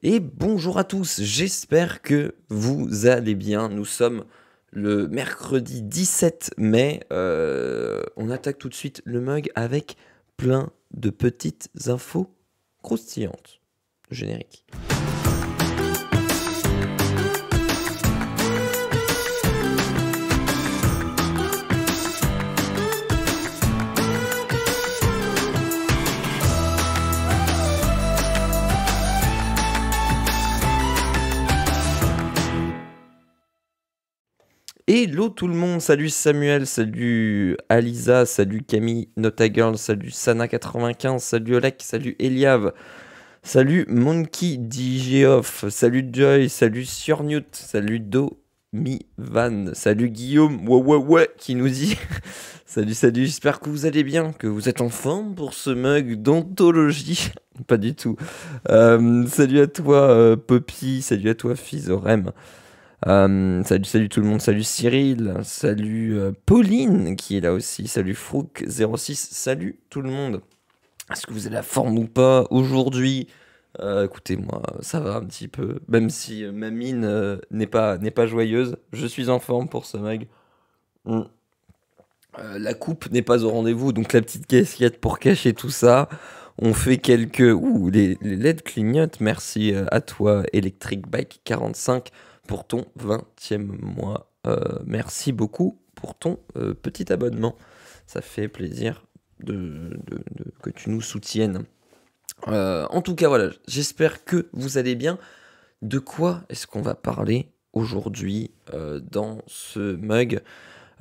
Et bonjour à tous, j'espère que vous allez bien. Nous sommes le mercredi 17 mai. On attaque tout de suite le mug avec plein de petites infos croustillantes. Générique. Hello tout le monde, salut Samuel, salut Alisa, salut Camille, Nota Girl, salut Sana95, salut Olek, salut Eliav, salut Monkey DJoff, salut Joy, salut Surnewt, salut Domivan, salut Guillaume, ouais, qui nous dit salut, j'espère que vous allez bien, que vous êtes en forme pour ce mug d'anthologie. Pas du tout. Salut à toi Poppy, salut à toi Fizorem. Salut tout le monde, salut Cyril, salut Pauline qui est là aussi, salut Frouk06, salut tout le monde. Est-ce que vous avez la forme ou pas aujourd'hui? Écoutez, moi ça va un petit peu, même si ma mine n'est pas joyeuse, je suis en forme pour ce mug. La coupe n'est pas au rendez-vous, donc la petite casquette pour cacher tout ça. On fait quelques... Ouh, les LED clignotent, merci à toi Electric Bike 45 pour ton 20e mois. Merci beaucoup pour ton petit abonnement. Ça fait plaisir que tu nous soutiennes. En tout cas, voilà, j'espère que vous allez bien. De quoi est-ce qu'on va parler aujourd'hui dans ce mug?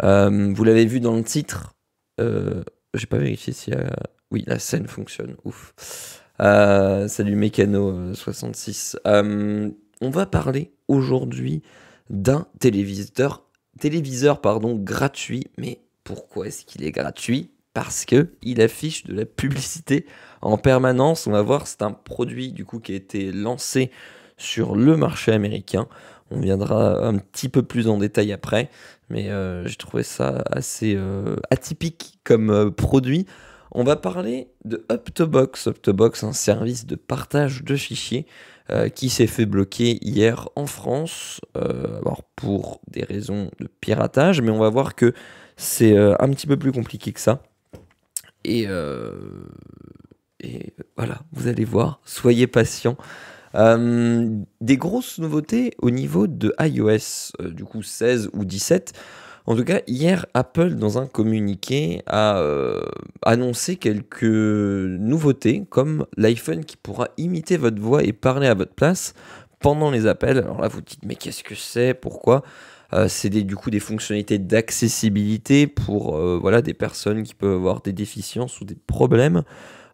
Vous l'avez vu dans le titre. J'ai pas vérifié si... Oui, la scène fonctionne. Ouf. Salut Mécano66. On va parler aujourd'hui d'un téléviseur gratuit. Mais pourquoi est-ce qu'il est gratuit? Parce qu'il affiche de la publicité en permanence. On va voir, c'est un produit du coup qui a été lancé sur le marché américain. On viendra un petit peu plus en détail après. Mais j'ai trouvé ça assez atypique comme produit. On va parler de Uptobox. Uptobox, un service de partage de fichiers qui s'est fait bloquer hier en France, alors pour des raisons de piratage, mais on va voir que c'est un petit peu plus compliqué que ça. Et voilà, vous allez voir, soyez patients. Des grosses nouveautés au niveau de iOS, du coup 16 ou 17. En tout cas, hier, Apple, dans un communiqué, a annoncé quelques nouveautés, comme l'iPhone qui pourra imiter votre voix et parler à votre place pendant les appels. Alors là, vous dites, mais qu'est-ce que c'est? Pourquoi? C'est du coup des fonctionnalités d'accessibilité pour voilà, des personnes qui peuvent avoir des déficiences ou des problèmes.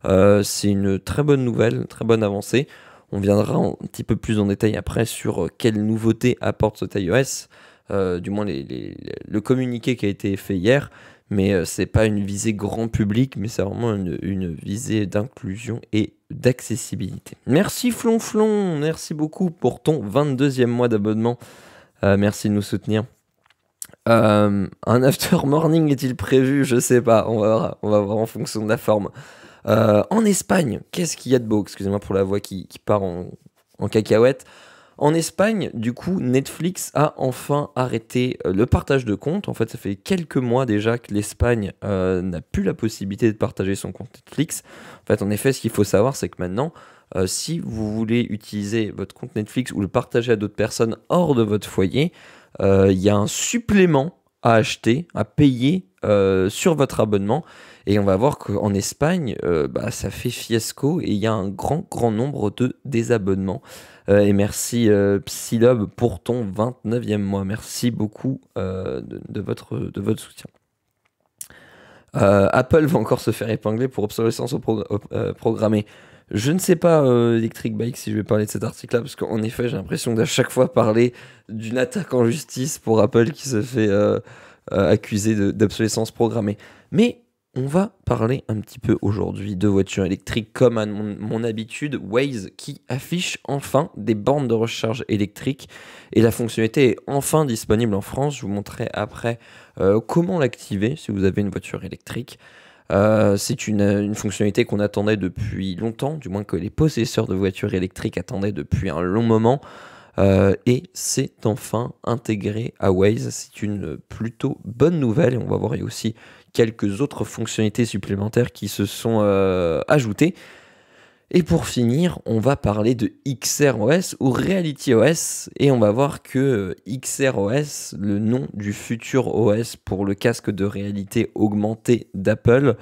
C'est une très bonne nouvelle, très bonne avancée. On viendra un petit peu plus en détail après sur quelles nouveautés apporte cet iOS. Du moins le communiqué qui a été fait hier, mais c'est pas une visée grand public, mais c'est vraiment une visée d'inclusion et d'accessibilité. Merci Flonflon, merci beaucoup pour ton 22e mois d'abonnement. Merci de nous soutenir. Un after morning est-il prévu? Je sais pas, on va voir en fonction de la forme. En Espagne, qu'est-ce qu'il y a de beau? Excusez-moi pour la voix qui part en cacahuète. En Espagne, du coup, Netflix a enfin arrêté le partage de comptes. En fait, ça fait quelques mois déjà que l'Espagne n'a plus la possibilité de partager son compte Netflix. En fait, en effet, ce qu'il faut savoir, c'est que maintenant, si vous voulez utiliser votre compte Netflix ou le partager à d'autres personnes hors de votre foyer, il y a un supplément à acheter, à payer sur votre abonnement. Et on va voir qu'en Espagne, ça fait fiasco et il y a un grand nombre de désabonnements. Et merci Psylob pour ton 29e mois. Merci beaucoup de votre soutien. Apple va encore se faire épingler pour obsolescence programmée. Je ne sais pas, Electric Bike, si je vais parler de cet article-là, parce qu'en effet, j'ai l'impression d'à chaque fois parler d'une attaque en justice pour Apple qui se fait accuser d'obsolescence programmée. Mais on va parler un petit peu aujourd'hui de voitures électriques, comme à mon habitude, Waze qui affiche enfin des bornes de recharge électriques et la fonctionnalité est enfin disponible en France. Je vous montrerai après comment l'activer si vous avez une voiture électrique. C'est une fonctionnalité qu'on attendait depuis longtemps, du moins que les possesseurs de voitures électriques attendaient depuis un long moment. Et c'est enfin intégré à Waze. C'est une plutôt bonne nouvelle. Et on va voir, il y a aussi quelques autres fonctionnalités supplémentaires qui se sont ajoutées. Et pour finir, on va parler de XROS ou RealityOS. Et on va voir que XROS, le nom du futur OS pour le casque de réalité augmentée d'Apple,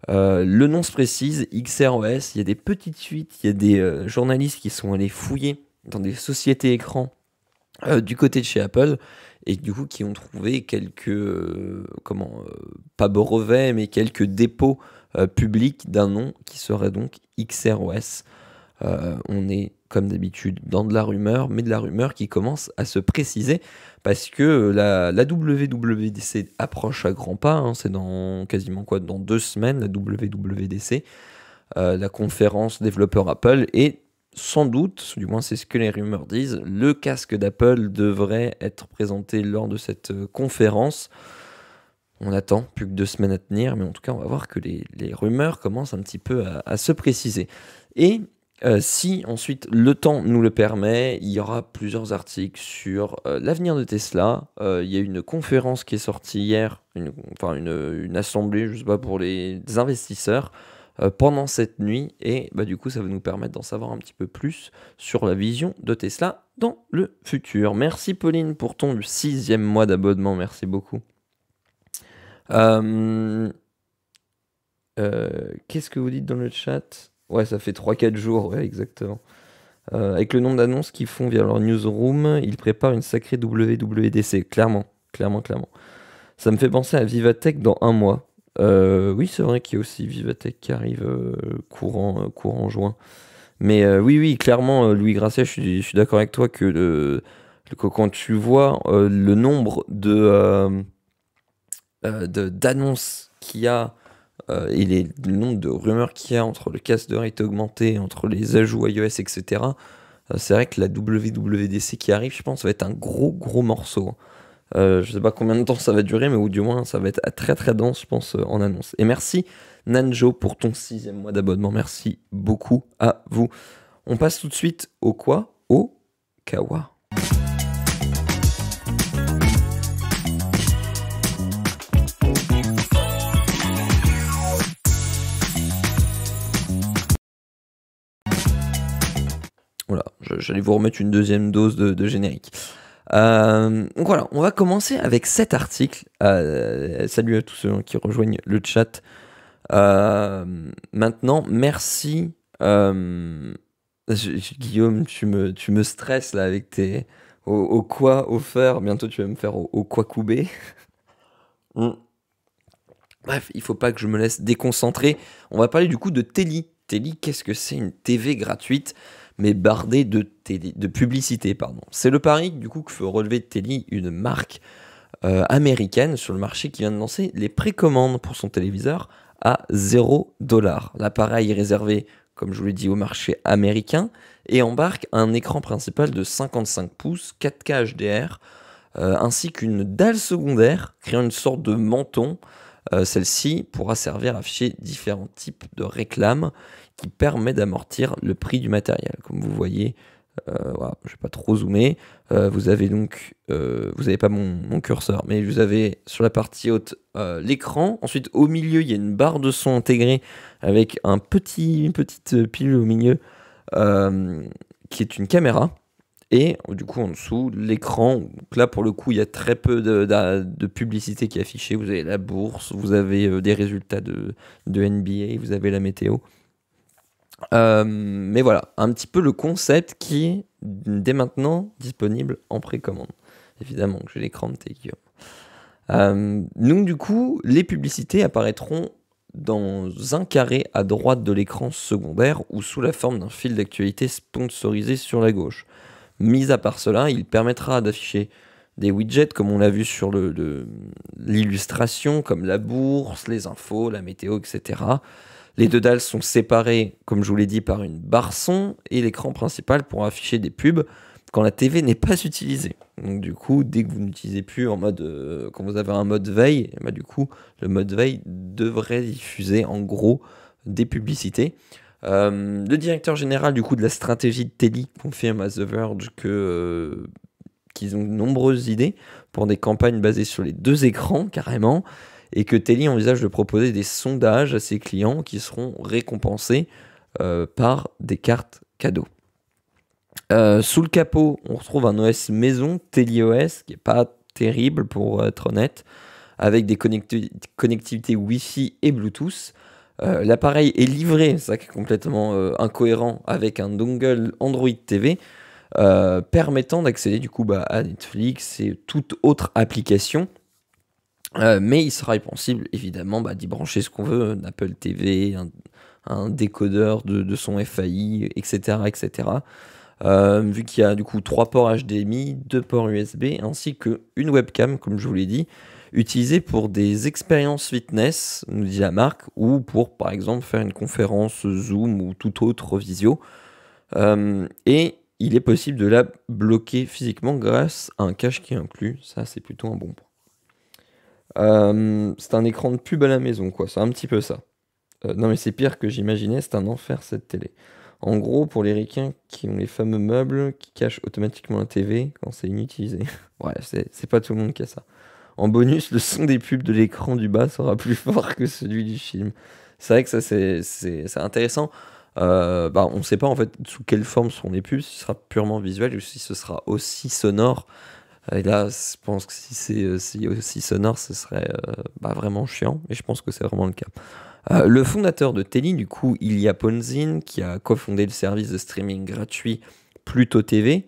le nom se précise, XROS. Il y a des petites suites, il y a des journalistes qui sont allés fouiller dans des sociétés écrans du côté de chez Apple et du coup qui ont trouvé quelques pas brevets mais quelques dépôts publics d'un nom qui serait donc XROS. On est comme d'habitude dans de la rumeur, mais de la rumeur qui commence à se préciser parce que la WWDC approche à grands pas, hein. C'est dans quasiment dans 2 semaines la WWDC, la conférence développeur Apple, et sans doute, du moins c'est ce que les rumeurs disent, le casque d'Apple devrait être présenté lors de cette conférence. On attend, plus que 2 semaines à tenir, mais en tout cas on va voir que les rumeurs commencent un petit peu à se préciser. Et si ensuite le temps nous le permet, il y aura plusieurs articles sur l'avenir de Tesla. Il y a une conférence qui est sortie hier, une assemblée, je sais pas, pour les investisseurs pendant cette nuit, et du coup ça va nous permettre d'en savoir un petit peu plus sur la vision de Tesla dans le futur. Merci Pauline pour ton 6e mois d'abonnement, merci beaucoup. Qu'est-ce que vous dites dans le chat? Ouais, ça fait 3-4 jours, ouais, exactement. Avec le nombre d'annonces qu'ils font via leur newsroom, ils préparent une sacrée WWDC, clairement. Ça me fait penser à Vivatech dans 1 mois. Oui, c'est vrai qu'il y a aussi Vivatech qui arrive courant juin. Mais oui, clairement, Louis Grasset, je suis d'accord avec toi que quand tu vois le nombre d'annonces qu'il y a et le nombre de rumeurs qu'il y a entre le casque de réalité augmentée, entre les ajouts iOS, etc., c'est vrai que la WWDC qui arrive, je pense, va être un gros morceau. Je sais pas combien de temps ça va durer, mais ou du moins ça va être très très dense, je pense, en annonce. Et merci Nanjo pour ton 6e mois d'abonnement. Merci beaucoup à vous. On passe tout de suite au quoi? Au Kawa. Voilà, j'allais vous remettre une 2e dose de générique. Donc voilà, on va commencer avec cet article. Salut à tous ceux qui rejoignent le chat. Maintenant, merci. Guillaume, tu me stresses là avec tes au quoi offert. Bientôt tu vas me faire au quoi coubé. Bref, il faut pas que je me laisse déconcentrer. On va parler du coup de Telly. Telly, qu'est-ce que c'est? Une TV gratuite mais bardée de publicité, pardon. C'est le pari du coup que fait relever Telly, une marque américaine sur le marché qui vient de lancer les précommandes pour son téléviseur à $0. L'appareil est réservé, comme je vous l'ai dit, au marché américain et embarque un écran principal de 55 pouces, 4K HDR, ainsi qu'une dalle secondaire créant une sorte de menton. Celle-ci pourra servir à afficher différents types de réclames qui permet d'amortir le prix du matériel. Comme vous voyez, voilà, je ne vais pas trop zoomer. Vous avez donc, vous n'avez pas mon curseur, mais vous avez sur la partie haute l'écran. Ensuite, au milieu, il y a une barre de son intégrée avec une petite pilule au milieu qui est une caméra. Et du coup, en dessous, l'écran. Donc là, pour le coup, il y a très peu de publicité qui est affichée. Vous avez la bourse, vous avez des résultats de NBA, vous avez la météo. Mais voilà, un petit peu le concept qui est dès maintenant disponible en précommande. Évidemment que j'ai l'écran de tes Guillaume. Donc du coup, les publicités apparaîtront dans un carré à droite de l'écran secondaire ou sous la forme d'un fil d'actualité sponsorisé sur la gauche. Mis à part cela, il permettra d'afficher des widgets comme on l'a vu sur l'illustration, comme la bourse, les infos, la météo, etc. Les deux dalles sont séparées, comme je vous l'ai dit, par une barre son, et l'écran principal pourra afficher des pubs quand la TV n'est pas utilisée. Donc du coup, dès que vous n'utilisez plus en mode, quand vous avez un mode veille, bah, du coup, le mode veille devrait diffuser en gros des publicités. Le directeur général du coup de la stratégie de Télé confirme à The Verge qu'ils ont de nombreuses idées pour des campagnes basées sur les 2 écrans carrément, et que Télé envisage de proposer des sondages à ses clients qui seront récompensés par des cartes cadeaux. Sous le capot, on retrouve un OS maison, TeleOS, qui est pas terrible pour être honnête, avec des connectivités Wi-Fi et Bluetooth. L'appareil est livré, ça qui est complètement incohérent, avec un dongle Android TV permettant d'accéder du coup à Netflix et toute autre application. Mais il sera possible évidemment d'y brancher ce qu'on veut, un Apple TV, un décodeur de son FAI, etc. etc. Vu qu'il y a du coup 3 ports HDMI, 2 ports USB, ainsi qu'une webcam, comme je vous l'ai dit, utilisée pour des expériences fitness, nous dit la marque, ou pour par exemple faire une conférence Zoom ou toute autre visio. Et il est possible de la bloquer physiquement grâce à un cache qui est inclus. Ça, c'est plutôt un bon point. C'est un écran de pub à la maison, quoi. C'est un petit peu ça. Non, mais c'est pire que j'imaginais, c'est un enfer cette télé. En gros, pour les ricains qui ont les fameux meubles qui cachent automatiquement la TV quand c'est inutilisé. Ouais, c'est pas tout le monde qui a ça. En bonus, le son des pubs de l'écran du bas sera plus fort que celui du film. C'est vrai que ça, c'est intéressant. On ne sait pas en fait sous quelle forme seront les pubs, si ce sera purement visuel ou si ce sera aussi sonore. Et là, je pense que si c'est aussi sonore, ce serait vraiment chiant, et je pense que c'est vraiment le cas. Le fondateur de Télé, du coup, Ilya Ponzin, qui a cofondé le service de streaming gratuit Pluto TV,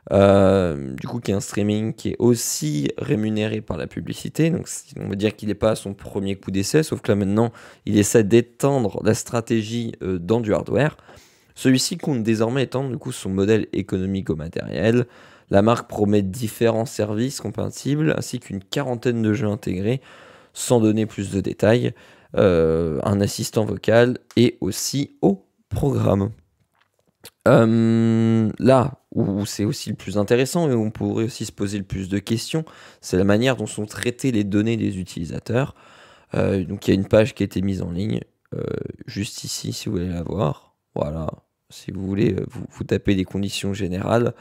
du coup, qui est un streaming qui est aussi rémunéré par la publicité. Donc, on va dire qu'il n'est pas à son premier coup d'essai, sauf que là, maintenant, il essaie d'étendre la stratégie dans du hardware. Celui-ci compte désormais étendre, du coup, son modèle économique au matériel. La marque promet différents services compatibles, ainsi qu'une quarantaine de jeux intégrés, sans donner plus de détails, un assistant vocal et aussi au programme. Là où c'est aussi le plus intéressant et où on pourrait aussi se poser le plus de questions, c'est la manière dont sont traitées les données des utilisateurs. Donc il y a une page qui a été mise en ligne, juste ici si vous voulez la voir. Voilà, si vous voulez, vous tapez les conditions générales.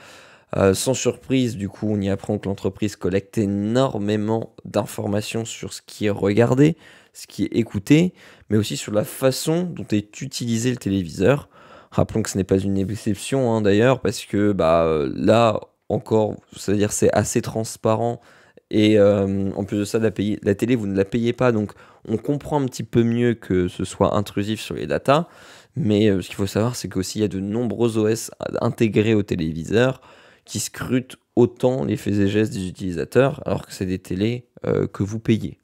Sans surprise, du coup, on y apprend que l'entreprise collecte énormément d'informations sur ce qui est regardé, ce qui est écouté, mais aussi sur la façon dont est utilisé le téléviseur. Rappelons que ce n'est pas une exception d'ailleurs, parce que là encore, c'est-à-dire c'est assez transparent, et en plus de ça, la télé, vous ne la payez pas, donc on comprend un petit peu mieux que ce soit intrusif sur les datas, mais ce qu'il faut savoir, c'est qu'aussi il y a de nombreux OS intégrés au téléviseur, qui scrutent autant les faits et gestes des utilisateurs, alors que c'est des télés que vous payez.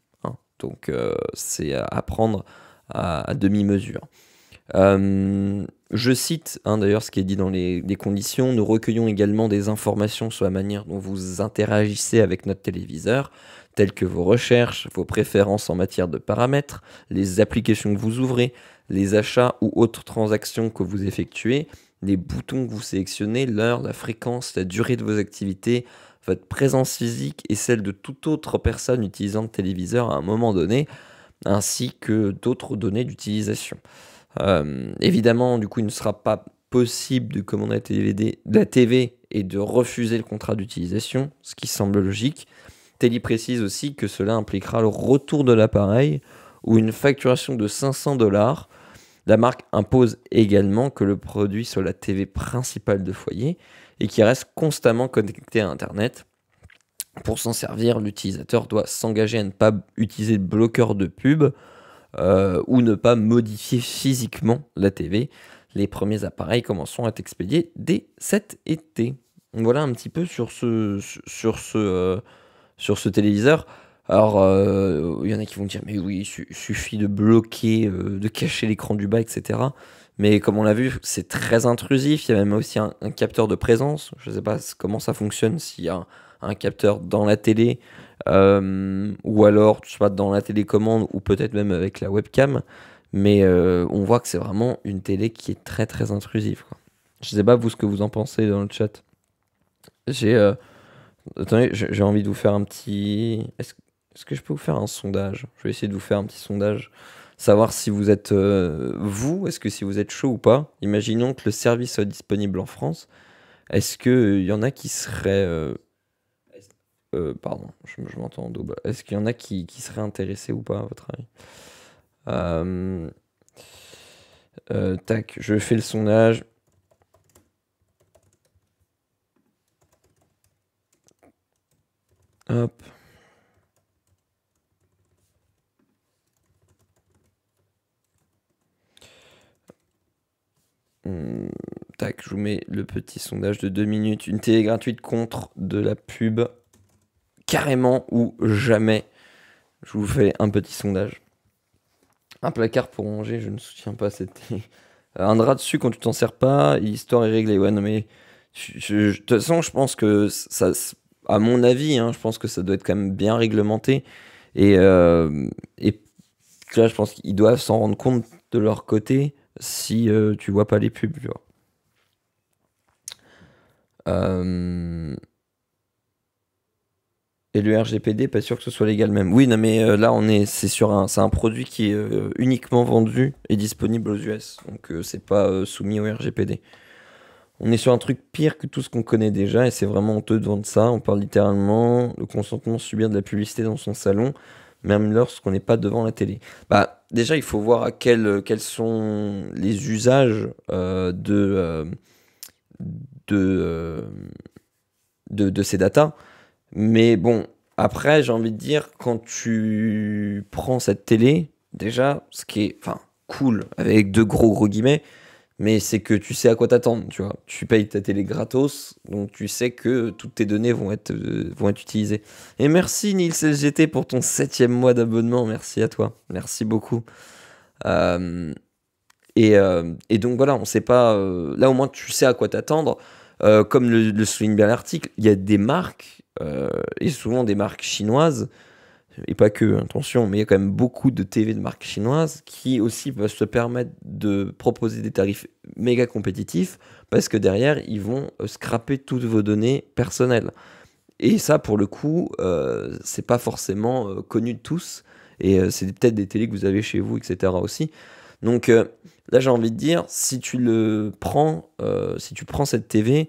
Donc c'est à prendre à demi-mesure. Je cite d'ailleurs ce qui est dit dans les conditions. Nous recueillons également des informations sur la manière dont vous interagissez avec notre téléviseur, telles que vos recherches, vos préférences en matière de paramètres, les applications que vous ouvrez, les achats ou autres transactions que vous effectuez, les boutons que vous sélectionnez, l'heure, la fréquence, la durée de vos activités, votre présence physique et celle de toute autre personne utilisant le téléviseur à un moment donné, ainsi que d'autres données d'utilisation. Évidemment, du coup, il ne sera pas possible de commander la TV et de refuser le contrat d'utilisation, ce qui semble logique. Télé précise aussi que cela impliquera le retour de l'appareil ou une facturation de 500 $. La marque impose également que le produit soit la TV principale de foyer et qu'il reste constamment connecté à Internet. Pour s'en servir, l'utilisateur doit s'engager à ne pas utiliser le bloqueur de pub ou ne pas modifier physiquement la TV. Les premiers appareils commenceront à être expédiés dès cet été. Voilà un petit peu sur ce téléviseur. Alors, il y en a qui vont dire, mais oui, il suffit de bloquer, de cacher l'écran du bas, etc. Mais comme on l'a vu, c'est très intrusif. Il y a même aussi un capteur de présence. Je ne sais pas comment ça fonctionne, s'il y a un capteur dans la télé, ou alors, je sais pas, dans la télécommande, ou peut-être même avec la webcam. Mais on voit que c'est vraiment une télé qui est très très intrusive, quoi. Je ne sais pas, vous, ce que vous en pensez dans le chat. J'ai attendez, j'ai envie de vous faire un petit. Est-ce que je peux vous faire un sondage? Je vais essayer de vous faire un petit sondage, savoir si vous êtes est-ce que si vous êtes chaud ou pas. Imaginons que le service soit disponible en France. Est-ce que il y en a qui seraient pardon, je m'entends en double. Est-ce qu'il y en a qui seraient intéressés ou pas à votre avis? Euh, tac, je fais le sondage. Hop. Tac, je vous mets le petit sondage de 2 minutes. Une télé gratuite contre de la pub, carrément ou jamais. Je vous fais un petit sondage. Un placard pour ranger, je ne soutiens pas cette télé. Un drap dessus quand tu t'en sers pas, l'histoire est réglée. Ouais, non mais de toute façon, je pense que ça, à mon avis, hein, je pense que ça doit être quand même bien réglementé. Et là, je pense qu'ils doivent s'en rendre compte de leur côté si tu vois pas les pubs, tu vois. Euh, Et le RGPD, pas sûr que ce soit légal même. Oui, non, mais là, c'est un produit qui est uniquement vendu et disponible aux US. Donc, c'est pas soumis au RGPD. On est sur un truc pire que tout ce qu'on connaît déjà et c'est vraiment honteux de vendre ça. On parle littéralement le consentement subir de la publicité dans son salon, même lorsqu'on n'est pas devant la télé. Bah, déjà, il faut voir quels sont les usages de, euh, de ces datas. Mais bon, après, j'ai envie de dire, quand tu prends cette télé, déjà, ce qui est, enfin, cool, avec de gros guillemets, mais c'est que tu sais à quoi t'attendre, tu vois. Tu payes ta télé gratos, donc tu sais que toutes tes données vont être utilisées. Et merci Nils LGT pour ton 7e mois d'abonnement, merci à toi, merci beaucoup. Euh, et donc voilà, on sait pas, là au moins tu sais à quoi t'attendre. Comme le souligne bien l'article, il y a des marques, et souvent des marques chinoises, et pas que, attention, mais il y a quand même beaucoup de TV de marques chinoises qui aussi peuvent se permettre de proposer des tarifs méga compétitifs parce que derrière, ils vont scraper toutes vos données personnelles. Et ça, pour le coup, c'est pas forcément connu de tous, et c'est peut-être des télés que vous avez chez vous, etc. aussi. Donc là, j'ai envie de dire, si tu prends cette TV,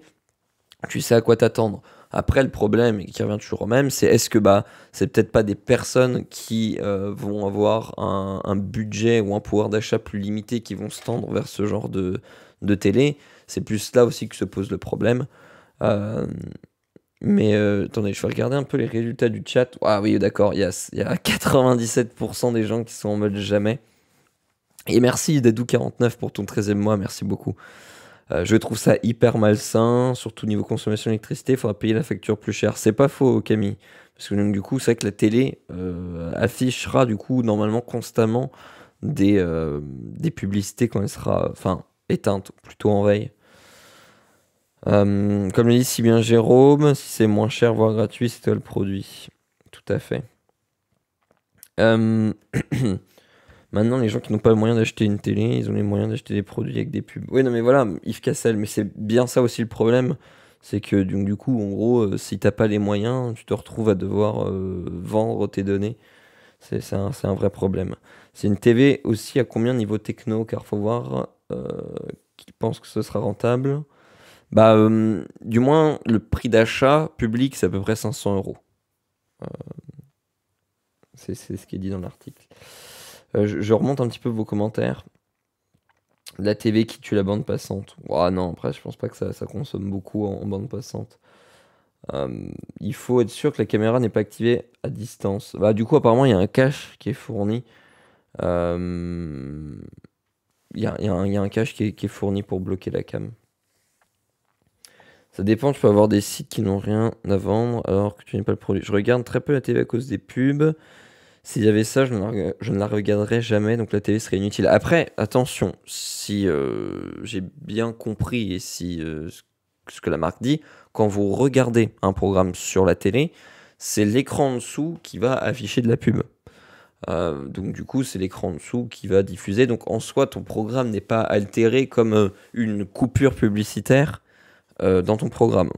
tu sais à quoi t'attendre. Après, le problème, et qui revient toujours au même, c'est est-ce que bah, c'est peut-être pas des personnes qui vont avoir un budget ou un pouvoir d'achat plus limité qui vont se tendre vers ce genre de télé. C'est plus là aussi que se pose le problème. Euh, mais attendez, je vais regarder un peu les résultats du chat. Ah oui, d'accord, il y a 97% des gens qui sont en mode jamais. Et merci Dadou49 pour ton 13e mois, merci beaucoup. Je trouve ça hyper malsain, surtout niveau consommation d'électricité, il faudra payer la facture plus cher. C'est pas faux, Camille. Parce que donc, du coup, c'est vrai que la télé affichera du coup normalement constamment des publicités quand elle sera éteinte, plutôt en veille. Comme le dit si bien Jérôme, si c'est moins cher, voire gratuit, c'est toi le produit. Tout à fait. Euh, Maintenant, les gens qui n'ont pas le moyen d'acheter une télé, ils ont les moyens d'acheter des produits avec des pubs. Oui, non, mais voilà, Yves Cassel, mais c'est bien ça aussi le problème. C'est que du coup, en gros, si t'as pas les moyens, tu te retrouves à devoir vendre tes données. C'est un vrai problème. C'est une TV aussi à combien niveau techno? Car faut voir qui pense que ce sera rentable. Bah, du moins, le prix d'achat public, c'est à peu près 500 euros. Euh, c'est ce qui est dit dans l'article. Je remonte un petit peu vos commentaires. La TV qui tue la bande passante. Ah non, après, je pense pas que ça consomme beaucoup en bande passante. Il faut être sûr que la caméra n'est pas activée à distance. Bah, du coup, apparemment, il y a un cache qui est fourni. Euh, il y a un cache qui est fourni pour bloquer la cam. Ça dépend, tu peux avoir des sites qui n'ont rien à vendre alors que tu n'es pas le produit. Je regarde très peu la TV à cause des pubs. S'il y avait ça, je ne la regarderais jamais, donc la télé serait inutile. Après, attention, si j'ai bien compris et si ce que la marque dit, quand vous regardez un programme sur la télé, c'est l'écran en dessous qui va afficher de la pub. Donc du coup, c'est l'écran en dessous qui va diffuser. Donc en soi, ton programme n'est pas altéré comme une coupure publicitaire dans ton programme.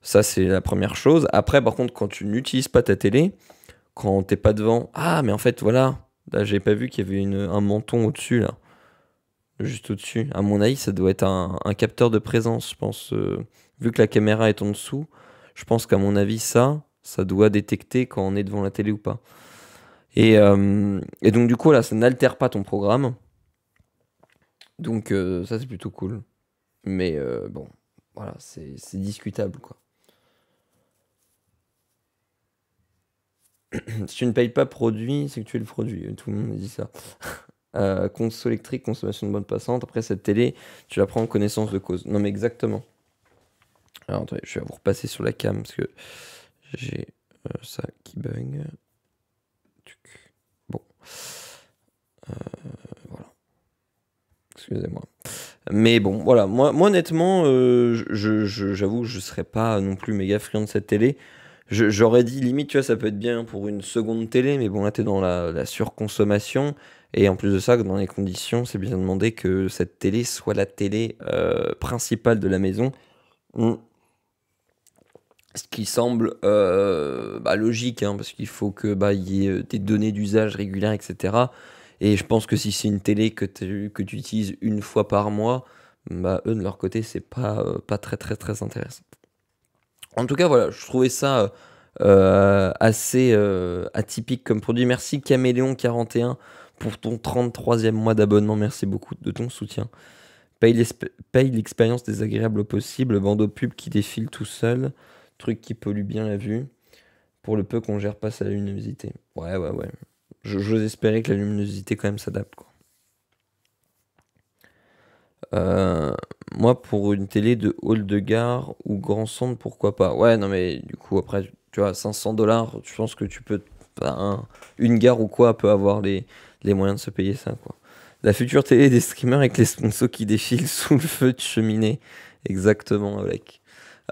Ça, c'est la première chose. Après, par contre, quand tu n'utilises pas ta télé, quand t'es pas devant, ah, mais en fait, voilà, là, j'ai pas vu qu'il y avait un menton au-dessus, là, juste au-dessus. À mon avis, ça doit être un capteur de présence, je pense. Vu que la caméra est en dessous, je pense qu'à mon avis, ça doit détecter quand on est devant la télé ou pas. Et donc, du coup, là, ça n'altère pas ton programme. Donc, ça, c'est plutôt cool. Mais bon, voilà, c'est discutable, quoi. Si tu ne payes pas produit, c'est que tu es le produit. Tout le monde dit ça. Console électrique, consommation de bande passante. Après, cette télé, tu la prends en connaissance de cause. Non, mais exactement. Alors, attendez, je vais vous repasser sur la cam parce que j'ai ça qui bug. Tuc. Bon. Voilà. Excusez-moi. Mais bon, voilà. Moi honnêtement, j'avoue que je serais pas non plus méga friand de cette télé. J'aurais dit limite, tu vois, ça peut être bien pour une seconde télé, mais bon, là, t'es dans la surconsommation. Et en plus de ça, dans les conditions, c'est bien demandé que cette télé soit la télé principale de la maison. Mm. Ce qui semble logique, hein, parce qu'il faut que il y ait des données d'usage régulières, etc. Et je pense que si c'est une télé que tu utilises une fois par mois, eux, de leur côté, c'est pas très très très intéressant. En tout cas, voilà, je trouvais ça assez atypique comme produit. Merci Caméléon41 pour ton 33e mois d'abonnement. Merci beaucoup de ton soutien. Paye l'expérience désagréable au possible. Bandeau pub qui défile tout seul. Truc qui pollue bien la vue. Pour le peu qu'on gère pas sa luminosité. Ouais. J'ose espérer que la luminosité quand même s'adapte, quoi. Moi, pour une télé de hall de gare ou grand centre, pourquoi pas? Ouais, non, mais du coup, après, tu vois, 500 $, je pense que tu peux. Une gare ou quoi peut avoir les moyens de se payer ça, quoi. La future télé des streamers avec les sponsors qui défilent sous le feu de cheminée. Exactement, avec.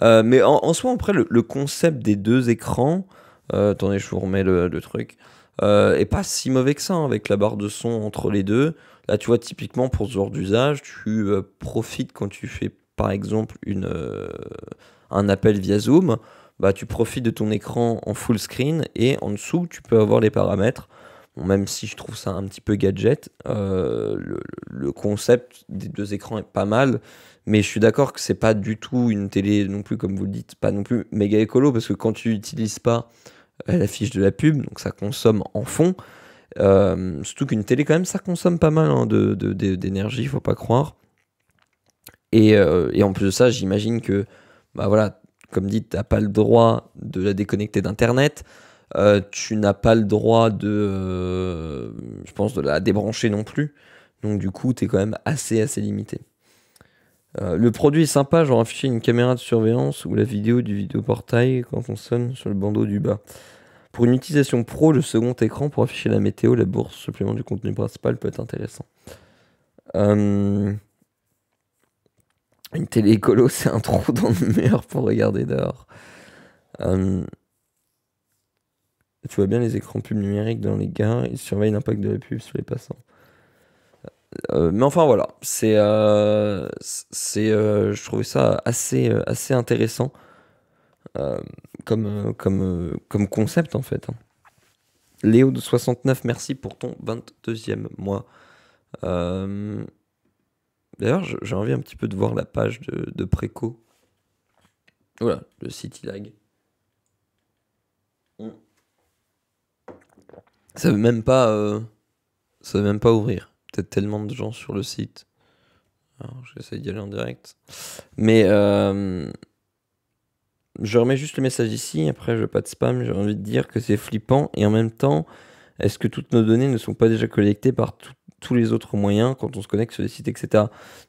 Mais en soi, après, le concept des deux écrans. Attendez, je vous remets le truc. Est pas si mauvais que ça, hein, avec la barre de son entre les deux. Là, tu vois, typiquement pour ce genre d'usage, tu profites quand tu fais, par exemple, un appel via Zoom, bah, tu profites de ton écran en full screen et en dessous, tu peux avoir les paramètres. Bon, même si je trouve ça un petit peu gadget, le concept des deux écrans est pas mal, mais je suis d'accord que c'est pas du tout une télé non plus, comme vous le dites, pas non plus méga écolo, parce que quand tu n'utilises pas la fiche de la pub, donc ça consomme en fond. Surtout qu'une télé, quand même, ça consomme pas mal hein, d'énergie, faut pas croire. Et en plus de ça, j'imagine que, bah voilà, comme dit, t'as pas le droit de la déconnecter d'Internet. Tu n'as pas le droit je pense, de la débrancher non plus. Donc du coup, t'es quand même assez limité. Le produit est sympa, genre afficher une caméra de surveillance ou la vidéo du vidéoportail quand on sonne sur le bandeau du bas. Pour une utilisation pro, le second écran pour afficher la météo, la bourse, supplément du contenu principal peut être intéressant. Une télé écolo, c'est un trou dans le mur pour regarder dehors. Tu vois bien les écrans pubs numériques dans les gares, ils surveillent l'impact de la pub sur les passants. Mais enfin voilà, je trouvais ça assez intéressant comme concept en fait, hein. Léo de 69, merci pour ton 22e mois. Euh, D'ailleurs, j'ai envie un petit peu de voir la page de Préco. Voilà, le site il lag. Ça veut même pas, ça veut même pas ouvrir. Peut-être tellement de gens sur le site. Alors, j'essaie d'y aller en direct. Mais je remets juste le message ici. Après, je veux pas de spam. J'ai envie de dire que c'est flippant. Et en même temps, est-ce que toutes nos données ne sont pas déjà collectées par tous les autres moyens quand on se connecte sur les sites, etc.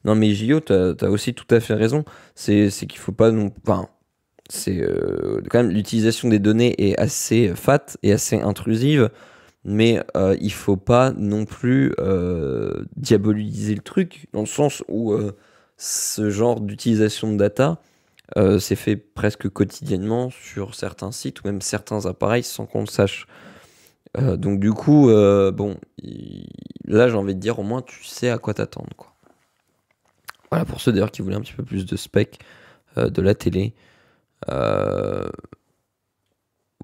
Non, mais JO, t'as aussi tout à fait raison. C'est qu'il faut pas non. Enfin, c'est quand même l'utilisation des données est assez fat et assez intrusive. Mais il faut pas non plus diaboliser le truc, dans le sens où ce genre d'utilisation de data c'est fait presque quotidiennement sur certains sites ou même certains appareils sans qu'on le sache. Donc du coup, bon, là j'ai envie de dire au moins tu sais à quoi t'attendre, quoi. Voilà, pour ceux d'ailleurs qui voulaient un petit peu plus de spec de la télé. Euh,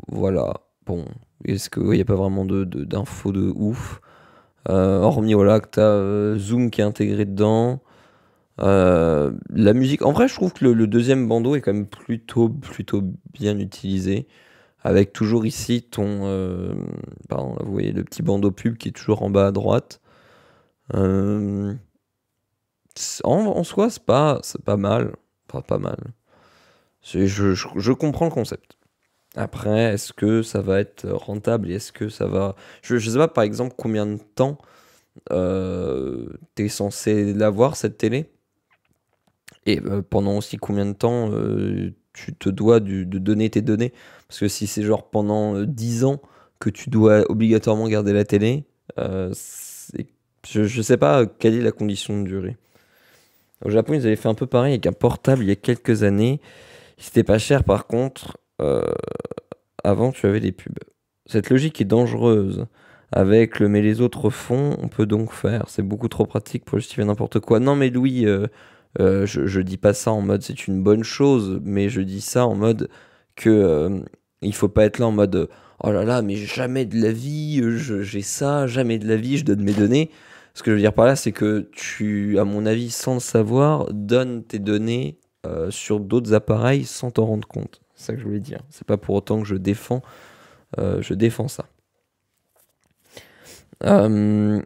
voilà. Bon, est-ce qu'il n'y a pas vraiment d'infos de ouf? Hormis voilà, que tu as Zoom qui est intégré dedans. La musique, en vrai, je trouve que le deuxième bandeau est quand même plutôt bien utilisé. Avec toujours ici pardon, là, vous voyez le petit bandeau pub qui est toujours en bas à droite. Euh, en soi, c'est pas mal. Pas mal. Je comprends le concept. Après, est-ce que ça va être rentable et est-ce que ça va. Je sais pas, par exemple, combien de temps t'es censé l'avoir, cette télé. Et pendant aussi combien de temps tu te dois de donner tes données. Parce que si c'est genre pendant 10 ans que tu dois obligatoirement garder la télé, je sais pas quelle est la condition de durée. Au Japon, ils avaient fait un peu pareil avec un portable il y a quelques années. C'était pas cher par contre. Avant, tu avais des pubs. Cette logique est dangereuse. Avec le mais les autres font, on peut donc faire. C'est beaucoup trop pratique pour justifier n'importe quoi. Non, mais Louis, je dis pas ça en mode c'est une bonne chose, mais je dis ça en mode que il faut pas être là en mode oh là là, mais jamais de la vie, j'ai ça, jamais de la vie, je donne mes données. Ce que je veux dire par là, c'est que tu, à mon avis, sans le savoir, donnes tes données sur d'autres appareils sans t'en rendre compte. C'est ça que je voulais dire. C'est pas pour autant que je défends ça. Euh,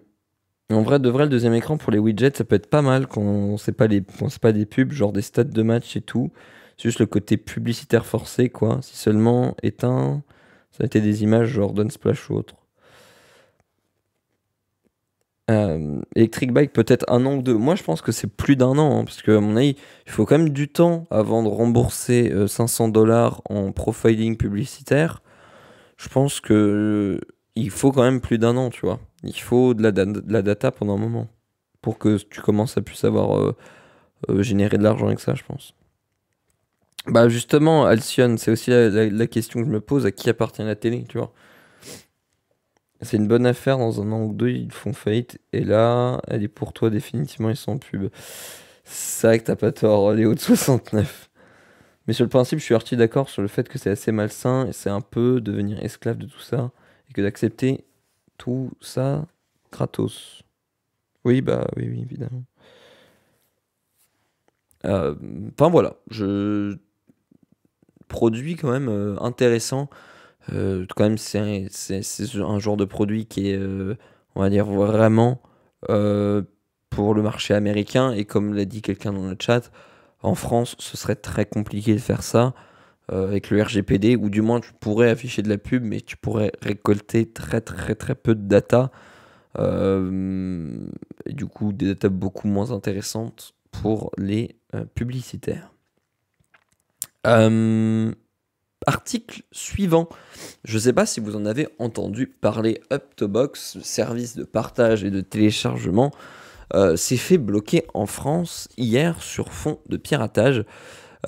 En vrai, de vrai, le deuxième écran pour les widgets, ça peut être pas mal quand c'est pas des pubs, genre des stats de match et tout. C'est juste le côté publicitaire forcé, quoi. Si seulement éteint, ça a été des images genre d'Unsplash ou autre. Electric Bike, peut-être 1 an ou 2. Moi, je pense que c'est plus d'1 an, hein, parce que, à mon avis, il faut quand même du temps avant de rembourser 500 $ en profiling publicitaire. Je pense que il faut quand même plus d'1 an, tu vois. Il faut de la data pendant un moment pour que tu commences à plus savoir générer de l'argent avec ça, je pense. Bah justement, Alcyon, c'est aussi la question que je me pose, à qui appartient la télé, tu vois. C'est une bonne affaire, dans 1 an ou 2, ils font faillite, et là, elle est pour toi définitivement, ils sont en pub. C'est vrai que t'as pas tort, Léo de 69. Mais sur le principe, je suis archi d'accord sur le fait que c'est assez malsain, et c'est un peu devenir esclave de tout ça, et que d'accepter tout ça gratos. Oui, bah oui, oui, évidemment. Enfin voilà, je produit quand même intéressant. Quand même, c'est un genre de produit qui est, on va dire, vraiment euh, pour le marché américain. Et comme l'a dit quelqu'un dans le chat, en France, ce serait très compliqué de faire ça avec le RGPD, ou du moins tu pourrais afficher de la pub, mais tu pourrais récolter très très très peu de data. Et du coup, des data beaucoup moins intéressantes pour les publicitaires. Euh, Article suivant. Je ne sais pas si vous en avez entendu parler. Up2Box, le service de partage et de téléchargement, s'est fait bloquer en France hier sur fond de piratage.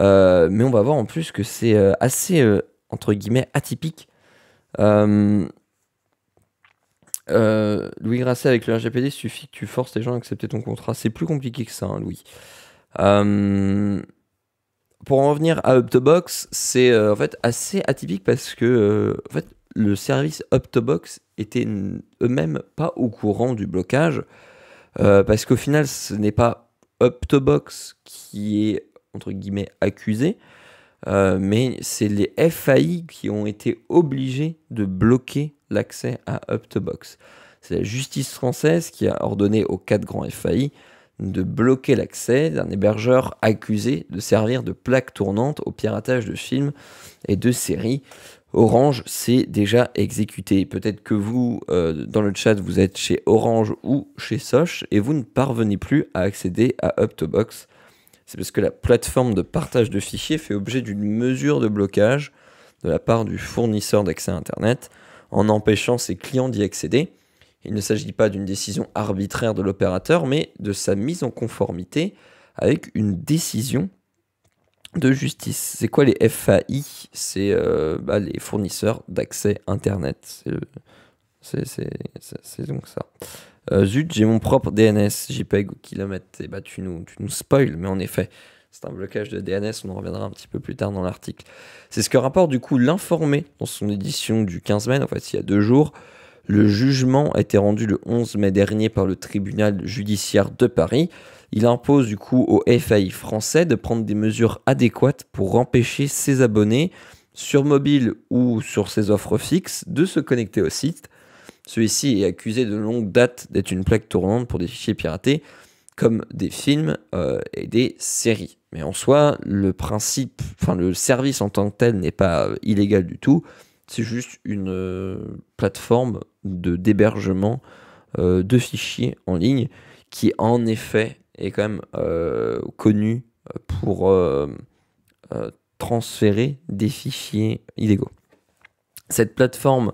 Mais on va voir en plus que c'est assez, entre guillemets, atypique. Euh, Louis Grasset, avec le RGPD, suffit que tu forces les gens à accepter ton contrat. C'est plus compliqué que ça, hein, Louis. Euh, pour en revenir à Up2Box, c'est en fait assez atypique parce que en fait, le service Up2Box était eux-mêmes pas au courant du blocage, parce qu'au final, ce n'est pas Up2Box qui est entre guillemets accusé, mais c'est les FAI qui ont été obligés de bloquer l'accès à Up2Box. C'est la justice française qui a ordonné aux 4 grands FAI de bloquer l'accès d'un hébergeur accusé de servir de plaque tournante au piratage de films et de séries. Orange s'est déjà exécuté. Peut-être que vous, dans le chat, vous êtes chez Orange ou chez Soch et vous ne parvenez plus à accéder à Up2Box. C'est parce que la plateforme de partage de fichiers fait objet d'une mesure de blocage de la part du fournisseur d'accès à Internet en empêchant ses clients d'y accéder. Il ne s'agit pas d'une décision arbitraire de l'opérateur, mais de sa mise en conformité avec une décision de justice. C'est quoi les FAI? C'est les fournisseurs d'accès Internet. C'est donc ça. Zut, j'ai mon propre DNS JPEG au kilomètre. Et bah, tu nous spoil, mais en effet, C'est un blocage de DNS, on en reviendra un petit peu plus tard dans l'article. C'est ce que rapporte du coup l'Informé dans son édition du 15 mai, en fait il y a 2 jours. Le jugement a été rendu le 11 mai dernier par le tribunal judiciaire de Paris. Il impose du coup au FAI français de prendre des mesures adéquates pour empêcher ses abonnés, sur mobile ou sur ses offres fixes, de se connecter au site. Celui-ci est accusé de longue date d'être une plaque tournante pour des fichiers piratés, comme des films et des séries. Mais en soi, le service en tant que tel n'est pas illégal du tout. C'est juste une plateforme d'hébergement de fichiers en ligne qui, en effet, est quand même connue pour transférer des fichiers illégaux. Cette plateforme,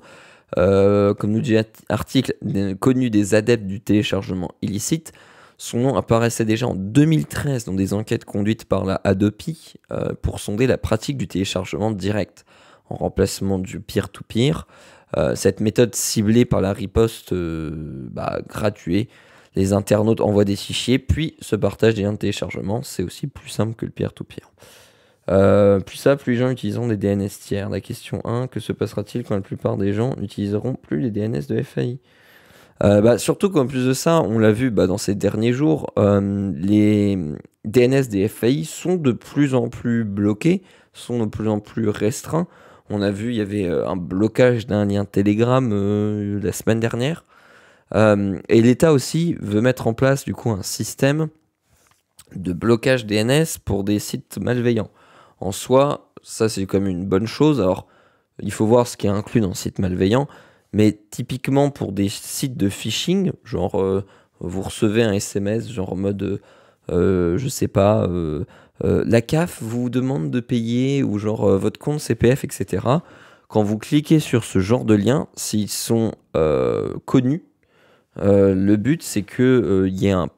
comme nous dit l'article, connue des adeptes du téléchargement illicite, son nom apparaissait déjà en 2013 dans des enquêtes conduites par la Hadopi pour sonder la pratique du téléchargement direct en remplacement du peer-to-peer. Cette méthode ciblée par la riposte gratuite. Les internautes envoient des fichiers, puis se partagent des liens de téléchargement. C'est aussi plus simple que le peer-to-peer. Plus les gens utiliseront des DNS tiers. La question 1, que se passera-t-il quand la plupart des gens n'utiliseront plus les DNS de FAI? Surtout qu'en plus de ça, on l'a vu dans ces derniers jours, les DNS des FAI sont de plus en plus bloqués, sont de plus en plus restreints. On a vu, il y avait un blocage d'un lien Telegram la semaine dernière. Et l'État aussi veut mettre en place du coup un système de blocage DNS pour des sites malveillants. En soi, ça c'est comme une bonne chose. Alors, il faut voir ce qui est inclus dans le site malveillant. Mais typiquement pour des sites de phishing, genre vous recevez un SMS, genre en mode, je sais pas, la CAF vous demande de payer, ou genre votre compte CPF, etc. Quand vous cliquez sur ce genre de liens, s'ils sont connus, le but c'est qu'il y ait un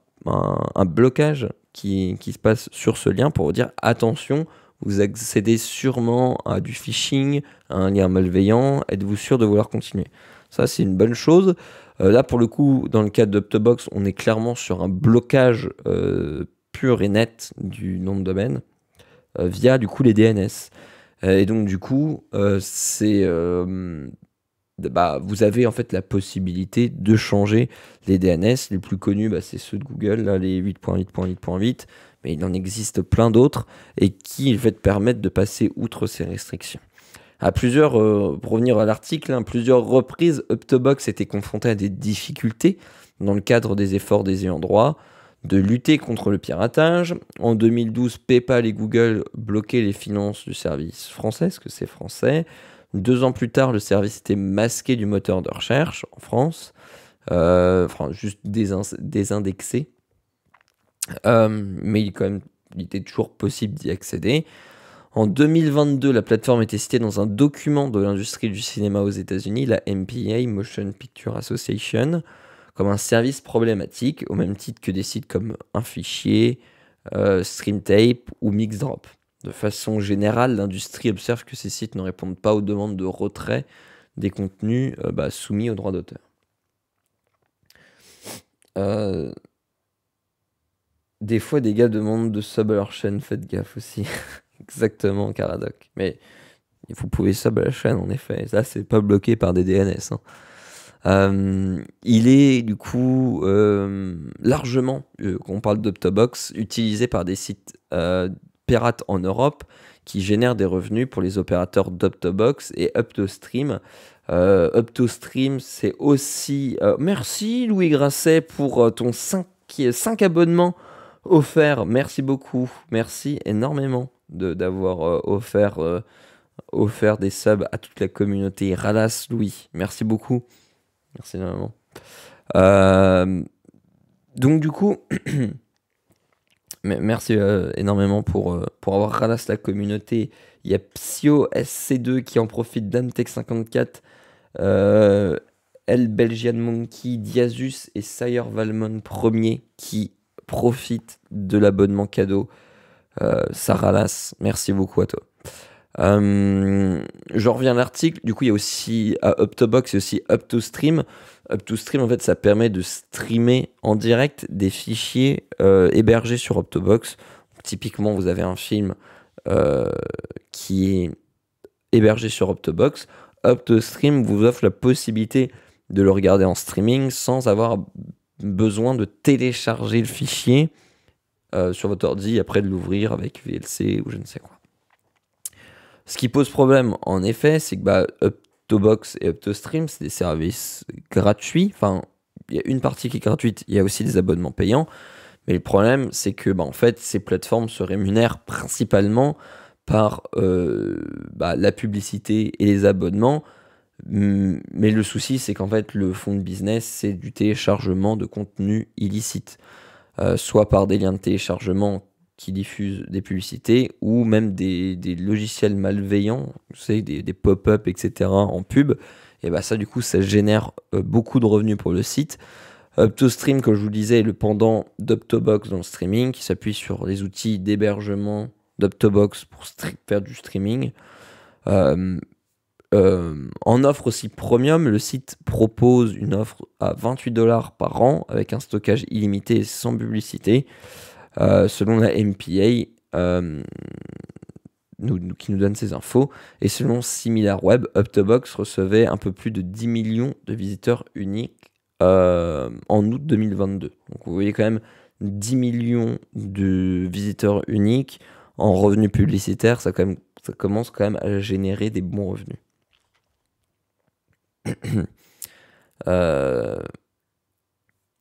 blocage qui se passe sur ce lien pour vous dire attention, vous accédez sûrement à du phishing, à un lien malveillant, êtes-vous sûr de vouloir continuer? Ça, c'est une bonne chose. Là, pour le coup, dans le cas d'Uptobox, on est clairement sur un blocage pur et net du nom de domaine via, du coup, les DNS. Et donc, du coup, vous avez en fait la possibilité de changer les DNS. Les plus connus, c'est ceux de Google, là, les 8.8.8.8. Mais il en existe plein d'autres et qui permettent de passer outre ces restrictions. Pour revenir à l'article, plusieurs reprises, Uptobox était confronté à des difficultés dans le cadre des efforts des ayants droit de lutter contre le piratage. En 2012, PayPal et Google bloquaient les finances du service français, parce que c'est français. 2 ans plus tard, le service était masqué du moteur de recherche en France, juste désindexé. Mais il était toujours possible d'y accéder. En 2022, la plateforme était citée dans un document de l'industrie du cinéma aux États-Unis, la MPA, Motion Picture Association, comme un service problématique, au même titre que des sites comme Un Fichier, StreamTape ou Mixdrop. De façon générale, l'industrie observe que ces sites ne répondent pas aux demandes de retrait des contenus soumis aux droits d'auteur. Des fois, des gars demandent de sub à leur chaîne, faites gaffe aussi. Exactement, Caradoc. Mais vous pouvez sub à la chaîne, en effet. Ça, c'est pas bloqué par des DNS. Il est, du coup, largement, quand on parle d'Uptobox, utilisé par des sites pirates en Europe qui génèrent des revenus pour les opérateurs d'Uptobox et Uptostream. Uptostream, c'est aussi... merci, Louis Grasset, pour ton 5 abonnements offerts. Merci beaucoup. Merci énormément d'avoir offert des subs à toute la communauté. Ralas, Louis. Merci beaucoup. Merci énormément. Donc du coup, merci énormément pour avoir ralasse la communauté. Il y a Psyo SC2 qui en profite, Damtech54, El Belgian Monkey, Diazus et Sire Valmon premier qui profitent de l'abonnement cadeau. Ça ralasse. Merci beaucoup à toi. Je reviens à l'article. Du coup, il y a aussi à Uptobox et aussi Uptostream. Uptostream, en fait, ça permet de streamer en direct des fichiers hébergés sur Uptobox. typiquement, vous avez un film qui est hébergé sur Optobox. Optostream vous offre la possibilité de le regarder en streaming sans avoir besoin de télécharger le fichier sur votre ordi, après de l'ouvrir avec VLC ou je ne sais quoi. Ce qui pose problème, en effet, c'est que Optobox et Optostream, c'est des services gratuits. Enfin, il y a une partie qui est gratuite, il y a aussi des abonnements payants. Mais le problème, c'est que en fait, ces plateformes se rémunèrent principalement par la publicité et les abonnements. Mais le souci, c'est qu'en fait, le fond de business, c'est du téléchargement de contenu illicite. Soit par des liens de téléchargement qui diffusent des publicités, ou même des logiciels malveillants, vous savez, des pop-up, etc. en pub. Et ça, du coup, ça génère beaucoup de revenus pour le site. Optostream, comme je vous le disais, est le pendant d'Optobox dans le streaming, qui s'appuie sur les outils d'hébergement d'Optobox pour faire du streaming. En offre aussi premium, le site propose une offre à 28$ par an avec un stockage illimité et sans publicité. Selon la MPA, qui nous donne ces infos, et selon SimilarWeb, Optobox recevait un peu plus de 10 millions de visiteurs uniques en août 2022. Donc vous voyez quand même 10 millions de visiteurs uniques en revenus publicitaires, ça commence quand même à générer des bons revenus.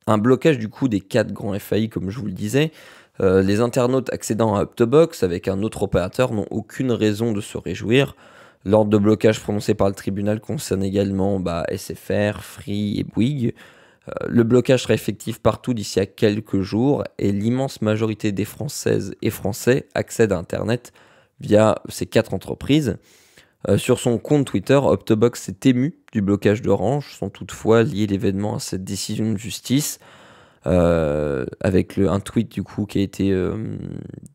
Un blocage du coup des 4 grands FAI, comme je vous le disais. Les internautes accédant à Optobox avec un autre opérateur n'ont aucune raison de se réjouir. L'ordre de blocage prononcé par le tribunal concerne également SFR, Free et Bouygues. Le blocage sera effectif partout d'ici à quelques jours et l'immense majorité des Françaises et Français accèdent à Internet via ces 4 entreprises. Sur son compte Twitter, Optobox s'est ému du blocage d'Orange, sans toutefois lier l'événement à cette décision de justice, avec un tweet du coup qui a été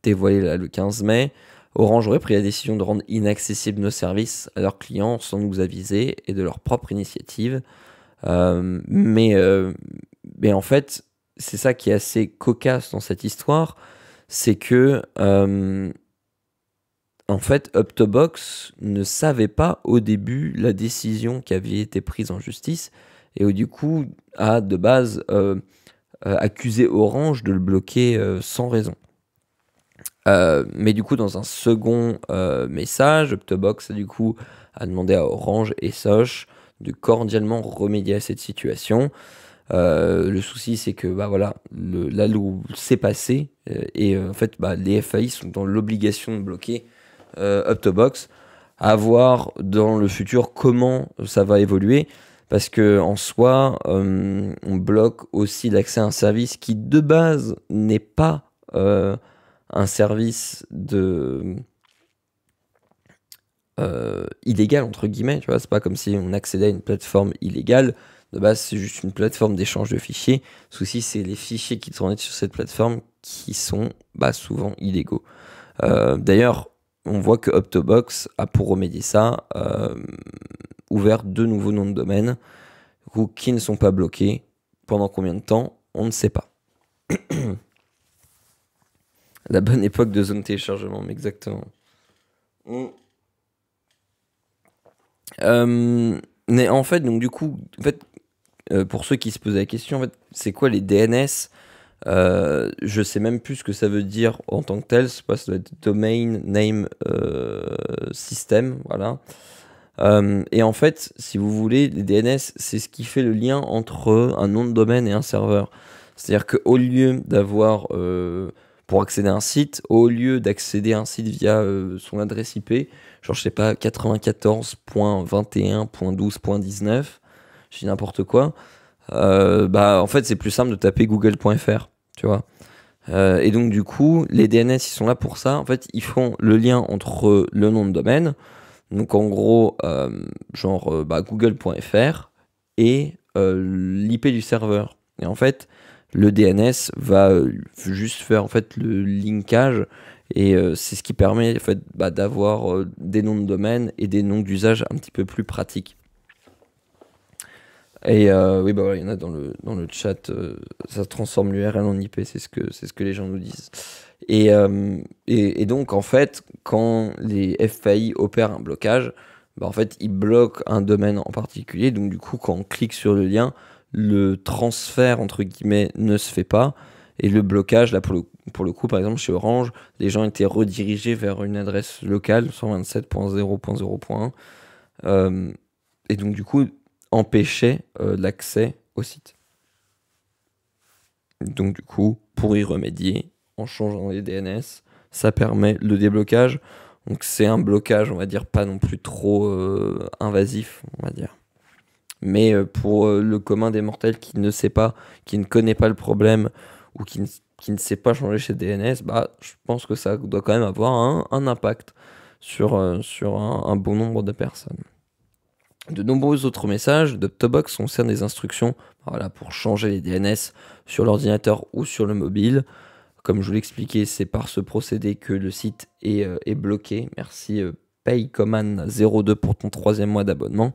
dévoilé là, le 15 mai. Orange aurait pris la décision de rendre inaccessibles nos services à leurs clients sans nous aviser et de leur propre initiative. Mais en fait, c'est ça qui est assez cocasse dans cette histoire, c'est que en fait, Optobox ne savait pas au début la décision qui avait été prise en justice et du coup a de base accusé Orange de le bloquer sans raison. Mais du coup, dans un second message, Optobox du coup a demandé à Orange et Soch de cordialement remédier à cette situation. Le souci, c'est que la loi s'est passée et en fait, les FAI sont dans l'obligation de bloquer Optobox. À voir dans le futur comment ça va évoluer, parce que en soi, on bloque aussi l'accès à un service qui de base n'est pas un service illégal entre guillemets, tu vois, c'est pas comme si on accédait à une plateforme illégale. De base, c'est juste une plateforme d'échange de fichiers. Le souci, c'est les fichiers qui tournent sur cette plateforme qui sont souvent illégaux. D'ailleurs, on voit que Optobox a pour remédier ça ouvert 2 nouveaux noms de domaine qui ne sont pas bloqués. Pendant combien de temps, on ne sait pas. La bonne époque de zone téléchargement, mais exactement. Mais en fait, donc du coup, pour ceux qui se posaient la question, en fait, c'est quoi les DNS? Je sais même plus ce que ça veut dire en tant que tel. Ça doit être Domain Name System, voilà. Et en fait, si vous voulez, les DNS, c'est ce qui fait le lien entre un nom de domaine et un serveur. C'est-à-dire qu'au lieu d'avoir, pour accéder à un site, au lieu d'accéder à un site via son adresse IP, genre je sais pas, 94.21.12.19, je dis n'importe quoi, en fait c'est plus simple de taper google.fr, tu vois. Et donc du coup, les DNS ils sont là pour ça. En fait, ils font le lien entre le nom de domaine, donc en gros, google.fr et l'IP du serveur. Et en fait, le DNS va juste faire en fait le linkage et c'est ce qui permet en fait, d'avoir des noms de domaine et des noms d'usage un petit peu plus pratiques. Et oui, bah voilà, il y en a dans le chat, ça transforme l'URL en IP, c'est ce que les gens nous disent. Et donc, en fait, quand les FAI opèrent un blocage, bah, en fait, ils bloquent un domaine en particulier. Donc, du coup, quand on clique sur le lien, le transfert, entre guillemets, ne se fait pas. Et le blocage, là, pour le coup, par exemple, chez Orange, les gens étaient redirigés vers une adresse locale, 127.0.0.1. Et donc, du coup, empêchait l'accès au site. Donc, du coup, pour y remédier, en changeant les DNS, ça permet le déblocage. Donc, c'est un blocage, on va dire, pas non plus trop invasif, on va dire. Mais pour le commun des mortels qui ne sait pas, qui ne connaît pas le problème, ou qui ne sait pas changer ses DNS, bah, je pense que ça doit quand même avoir un impact sur un bon nombre de personnes. De nombreux autres messages d'Octobox concernent des instructions, voilà, pour changer les DNS sur l'ordinateur ou sur le mobile. Comme je vous l'expliquais, c'est par ce procédé que le site est bloqué. Merci Paycoman02 pour ton 3e mois d'abonnement.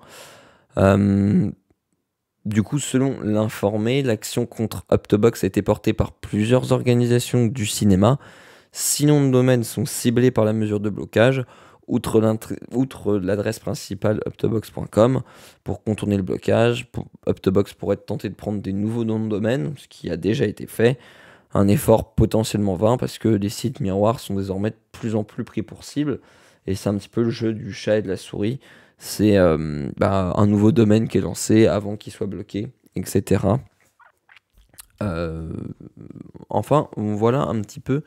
Du coup, selon l'informé, l'action contre Octobox a été portée par plusieurs organisations du cinéma. 6 noms de domaines sont ciblés par la mesure de blocage. Outre l'adresse principale optobox.com, pour contourner le blocage, Optobox pourrait tenter de prendre des nouveaux noms de domaine, ce qui a déjà été fait. Un effort potentiellement vain parce que les sites miroirs sont désormais de plus en plus pris pour cible. Et c'est un petit peu le jeu du chat et de la souris. C'est un nouveau domaine qui est lancé avant qu'il soit bloqué, etc. Enfin, voilà un petit peu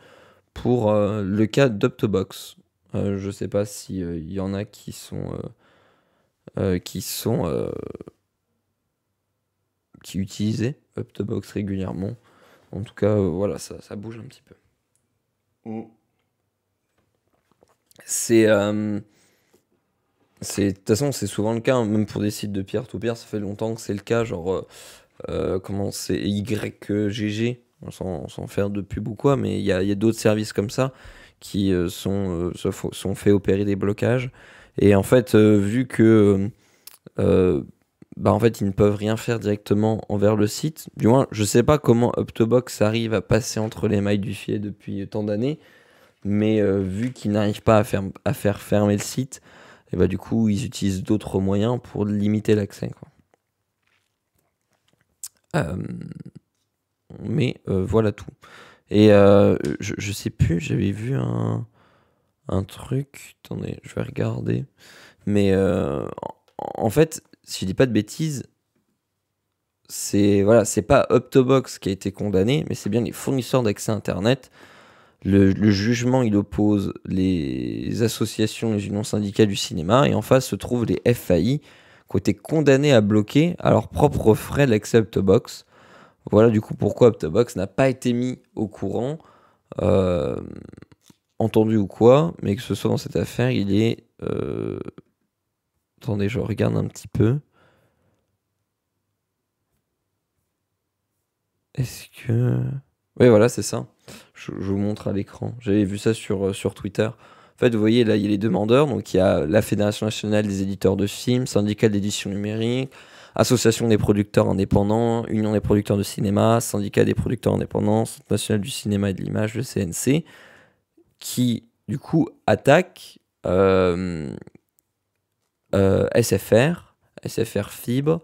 pour le cas d'Optobox. Je sais pas s'il y en a qui utilisaient Optobox régulièrement. En tout cas, voilà, ça bouge un petit peu. De toute façon, c'est souvent le cas, hein, même pour des sites de peer-to-peer, ça fait longtemps que c'est le cas. Genre, comment c'est YGG, sans faire de pub ou quoi, mais il y a d'autres services comme ça qui sont fait opérer des blocages. Et en fait, vu que en fait, ils ne peuvent rien faire directement envers le site, du moins, je sais pas comment Optobox arrive à passer entre les mailles du filet depuis tant d'années, mais vu qu'ils n'arrivent pas à faire fermer le site, et bah, du coup, ils utilisent d'autres moyens pour limiter l'accès, quoi. Mais voilà tout. Et je sais plus, j'avais vu un truc. Attendez, je vais regarder. Mais en fait, si je dis pas de bêtises, c'est pas Optobox qui a été condamné, mais c'est bien les fournisseurs d'accès Internet. Le jugement, il oppose les associations, les unions syndicales du cinéma, et en face se trouvent les FAI qui ont été condamnés à bloquer à leurs propres frais l'accès à Optobox. Voilà du coup pourquoi Optobox n'a pas été mis au courant, entendu ou quoi, mais que ce soit dans cette affaire, il est... Attendez, je regarde un petit peu. Est-ce que... Oui, voilà, c'est ça. Je vous montre à l'écran. J'avais vu ça sur Twitter. En fait, vous voyez, là, il y a les demandeurs. Donc, il y a la Fédération nationale des éditeurs de films, syndicat d'édition numérique, Association des producteurs indépendants, Union des producteurs de cinéma, syndicat des producteurs indépendants, Centre national du cinéma et de l'image, le CNC, qui, du coup, attaquent SFR Fibre,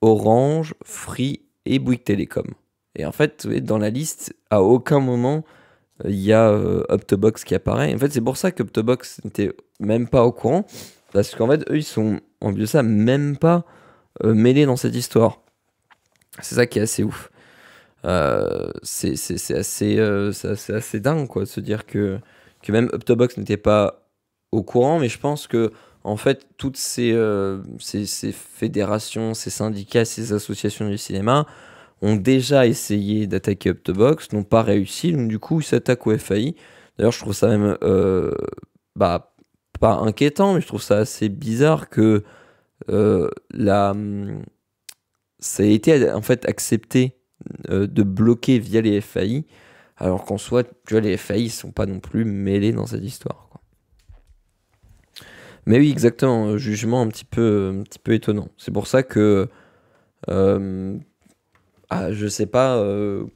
Orange, Free et Bouygues Télécom. Et en fait, vous voyez, dans la liste, à aucun moment, il y a Optobox qui apparaît. En fait, c'est pour ça qu'Optobox n'était même pas au courant. Parce qu'en fait, eux, ils sont, en plus de ça, même pas mêlés dans cette histoire. C'est ça qui est assez ouf. C'est assez dingue, quoi, de se dire que même Optobox n'était pas au courant. Mais je pense que, en fait, toutes ces fédérations, ces syndicats, ces associations du cinéma ont déjà essayé d'attaquer Optobox, n'ont pas réussi, donc du coup ils s'attaquent au FAI. D'ailleurs je trouve ça même pas inquiétant, mais je trouve ça assez bizarre que ça ait été en fait accepté de bloquer via les FAI, alors qu'en soi, tu vois, les FAI sont pas non plus mêlés dans cette histoire, quoi. Mais oui, exactement, jugement un petit peu étonnant. C'est pour ça que Euh, je sais pas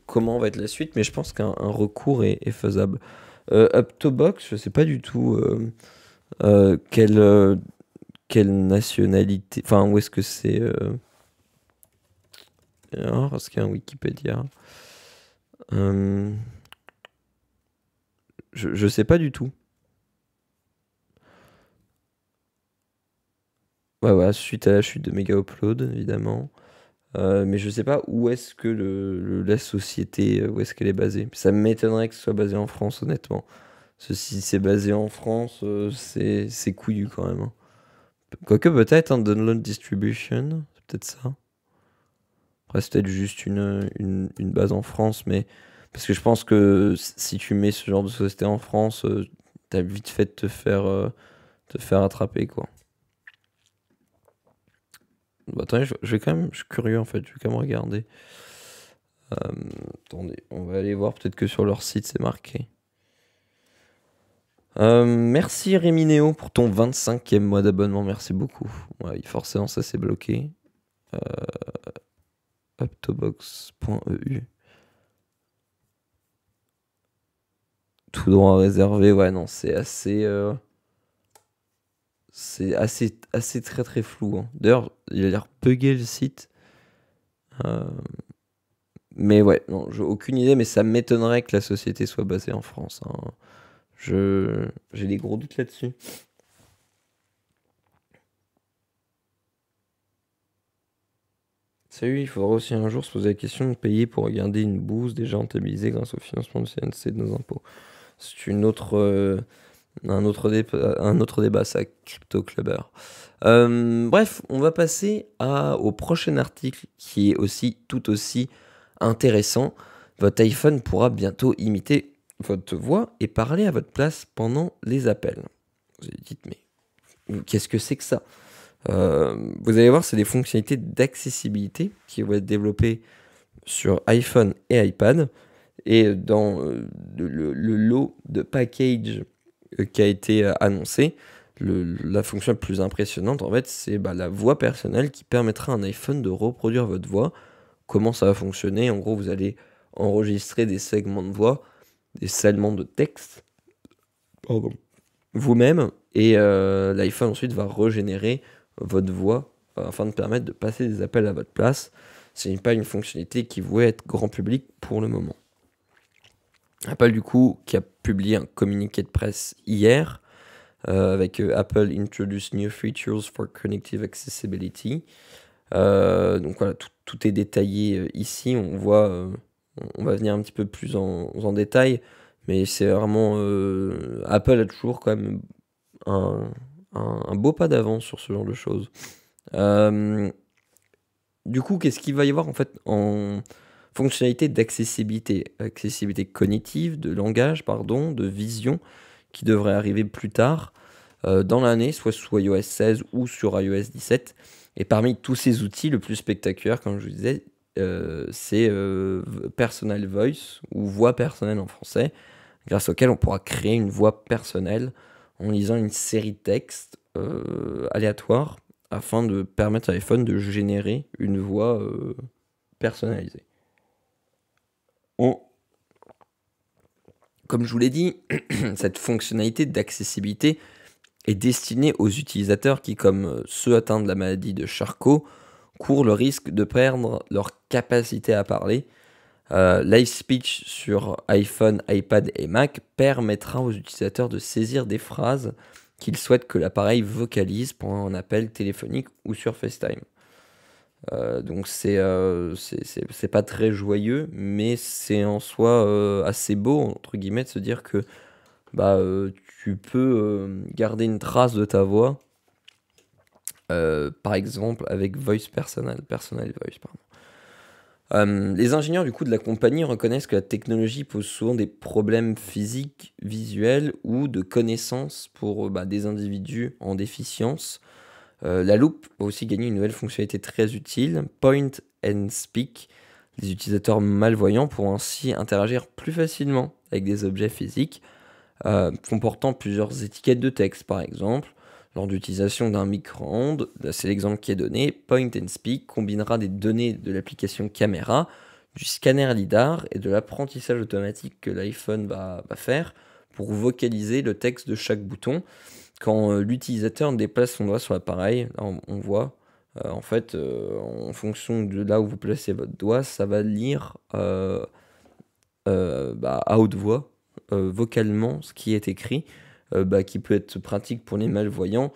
comment va être la suite, mais je pense qu'un recours est faisable. Up2Box, je sais pas du tout quelle, quelle nationalité, enfin où est-ce que c'est. Alors, est-ce qu'il y a un Wikipédia? Euh, je sais pas du tout. Ouais, ouais, suite à la chute de Mega Upload, évidemment. Mais je sais pas où est-ce que la société, où est-ce qu'elle est basée. Ça m'étonnerait que ce soit basé en France, honnêtement. Parce que si c'est basé en France, c'est couillu quand même, hein. Quoique peut-être, un download distribution, c'est peut-être ça. Après, c'est peut-être juste une base en France, mais parce que je pense que si tu mets ce genre de société en France, t'as vite fait de te faire attraper, quoi. Bah, attendez, je vais quand même, je suis curieux en fait, je vais quand même regarder. Euh, Attendez, on va aller voir, peut-être que sur leur site c'est marqué. Merci Réminéo pour ton 25e mois d'abonnement, merci beaucoup. Ouais, forcément ça c'est bloqué. Euh, Uptobox.eu. Tout droit réservé, ouais non, c'est assez très très flou, hein. D'ailleurs, il a l'air buggé le site. Euh, mais ouais, non, j'ai aucune idée, mais ça m'étonnerait que la société soit basée en France, hein. J'ai des gros doutes là-dessus. Salut, il faudra aussi un jour se poser la question de payer pour regarder une bouse déjà rentabilisée grâce au financement du CNC de nos impôts. C'est un autre débat, ça, Crypto Clubber. Bref, on va passer au prochain article qui est aussi tout aussi intéressant. Votre iPhone pourra bientôt imiter votre voix et parler à votre place pendant les appels. Vous allez dire, mais qu'est-ce que c'est que ça? Vous allez voir, c'est des fonctionnalités d'accessibilité qui vont être développées sur iPhone et iPad. Et dans le lot de package qui a été annoncé, la fonction la plus impressionnante, en fait, c'est la voix personnelle qui permettra à un iPhone de reproduire votre voix. Comment ça va fonctionner? En gros, vous allez enregistrer des segments de voix, des segments de texte, pardon, vous-même, et l'iPhone ensuite va régénérer votre voix afin de permettre de passer des appels à votre place. Ce n'est pas une fonctionnalité qui voulait être grand public pour le moment. Apple, du coup, qui a publié un communiqué de presse hier avec Apple Introduce New Features for Connective Accessibility. Donc voilà, tout est détaillé ici. On voit, on va venir un petit peu plus en détail, mais c'est vraiment. Apple a toujours quand même un, un beau pas d'avance sur ce genre de choses. Euh, du coup, qu'est-ce qu'il va y avoir en fait en fonctionnalité d'accessibilité? Accessibilité cognitive, de langage, pardon, de vision, qui devrait arriver plus tard dans l'année, soit sous iOS 16 ou sur iOS 17. Et parmi tous ces outils, le plus spectaculaire, comme je vous disais, c'est Personal Voice, ou voix personnelle en français, grâce auquel on pourra créer une voix personnelle en lisant une série de textes aléatoires afin de permettre à l'iPhone de générer une voix personnalisée. Comme je vous l'ai dit, cette fonctionnalité d'accessibilité est destinée aux utilisateurs qui, comme ceux atteints de la maladie de Charcot, courent le risque de perdre leur capacité à parler. Live Speech sur iPhone, iPad et Mac permettra aux utilisateurs de saisir des phrases qu'ils souhaitent que l'appareil vocalise pendant un appel téléphonique ou sur FaceTime. Donc c'est pas très joyeux, mais c'est en soi assez beau, entre guillemets, de se dire que tu peux garder une trace de ta voix, par exemple avec Personal Voice, pardon. Les ingénieurs du coup de la compagnie reconnaissent que la technologie pose souvent des problèmes physiques, visuels ou de connaissances pour des individus en déficience. La loupe va aussi gagner une nouvelle fonctionnalité très utile, Point and Speak. Les utilisateurs malvoyants pourront ainsi interagir plus facilement avec des objets physiques, comportant plusieurs étiquettes de texte par exemple. Lors d'utilisation d'un micro-ondes, là, c'est l'exemple qui est donné, Point and Speak combinera des données de l'application caméra, du scanner LiDAR et de l'apprentissage automatique que l'iPhone va faire pour vocaliser le texte de chaque bouton. Quand l'utilisateur déplace son doigt sur l'appareil, là, on voit, en fait, en fonction de là où vous placez votre doigt, ça va lire à haute voix, vocalement, ce qui est écrit, qui peut être pratique pour les malvoyants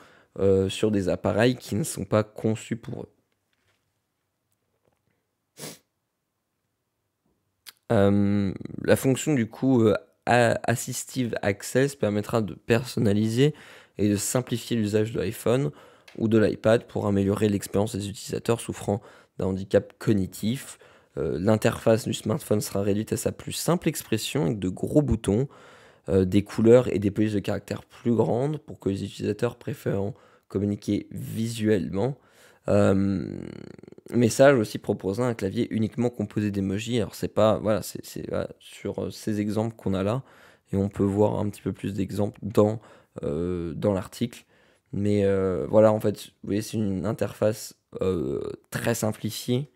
sur des appareils qui ne sont pas conçus pour eux. La fonction du coup Assistive Access permettra de personnaliser et de simplifier l'usage de l'iPhone ou de l'iPad pour améliorer l'expérience des utilisateurs souffrant d'un handicap cognitif. L'interface du smartphone sera réduite à sa plus simple expression avec de gros boutons, des couleurs et des polices de caractères plus grandes pour que les utilisateurs préférant communiquer visuellement. Message aussi proposant un clavier uniquement composé d'emojis. Alors c'est pas voilà, c'est voilà, sur ces exemples qu'on a là, et on peut voir un petit peu plus d'exemples dans l'article. Mais voilà, en fait, vous voyez, c'est une interface très simplifiée,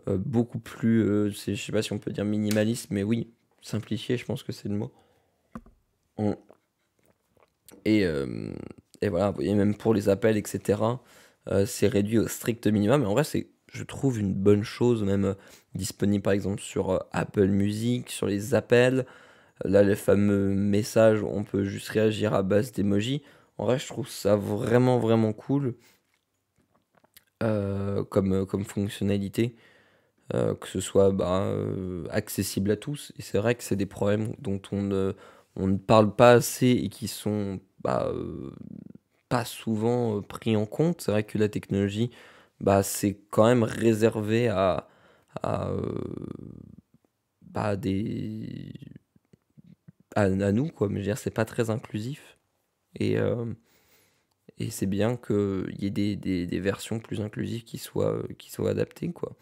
beaucoup plus, je sais pas si on peut dire minimaliste, mais oui, simplifié, je pense que c'est le mot. On- Et, et voilà, vous voyez, même pour les appels, etc., c'est réduit au strict minimum. Mais en vrai, c'est, je trouve, une bonne chose, même disponible par exemple sur Apple Music, sur les appels. Là, les fameux messages où on peut juste réagir à base d'emojis. En vrai, je trouve ça vraiment, vraiment cool comme fonctionnalité. Que ce soit accessible à tous. Et c'est vrai que c'est des problèmes dont on ne parle pas assez et qui sont pas souvent pris en compte. C'est vrai que la technologie, c'est quand même réservé à, des, à nous, quoi. Mais je veux dire, c'est pas très inclusif. Et, euh, et c'est bien qu'il y ait des versions plus inclusives qui soient adaptées, quoi.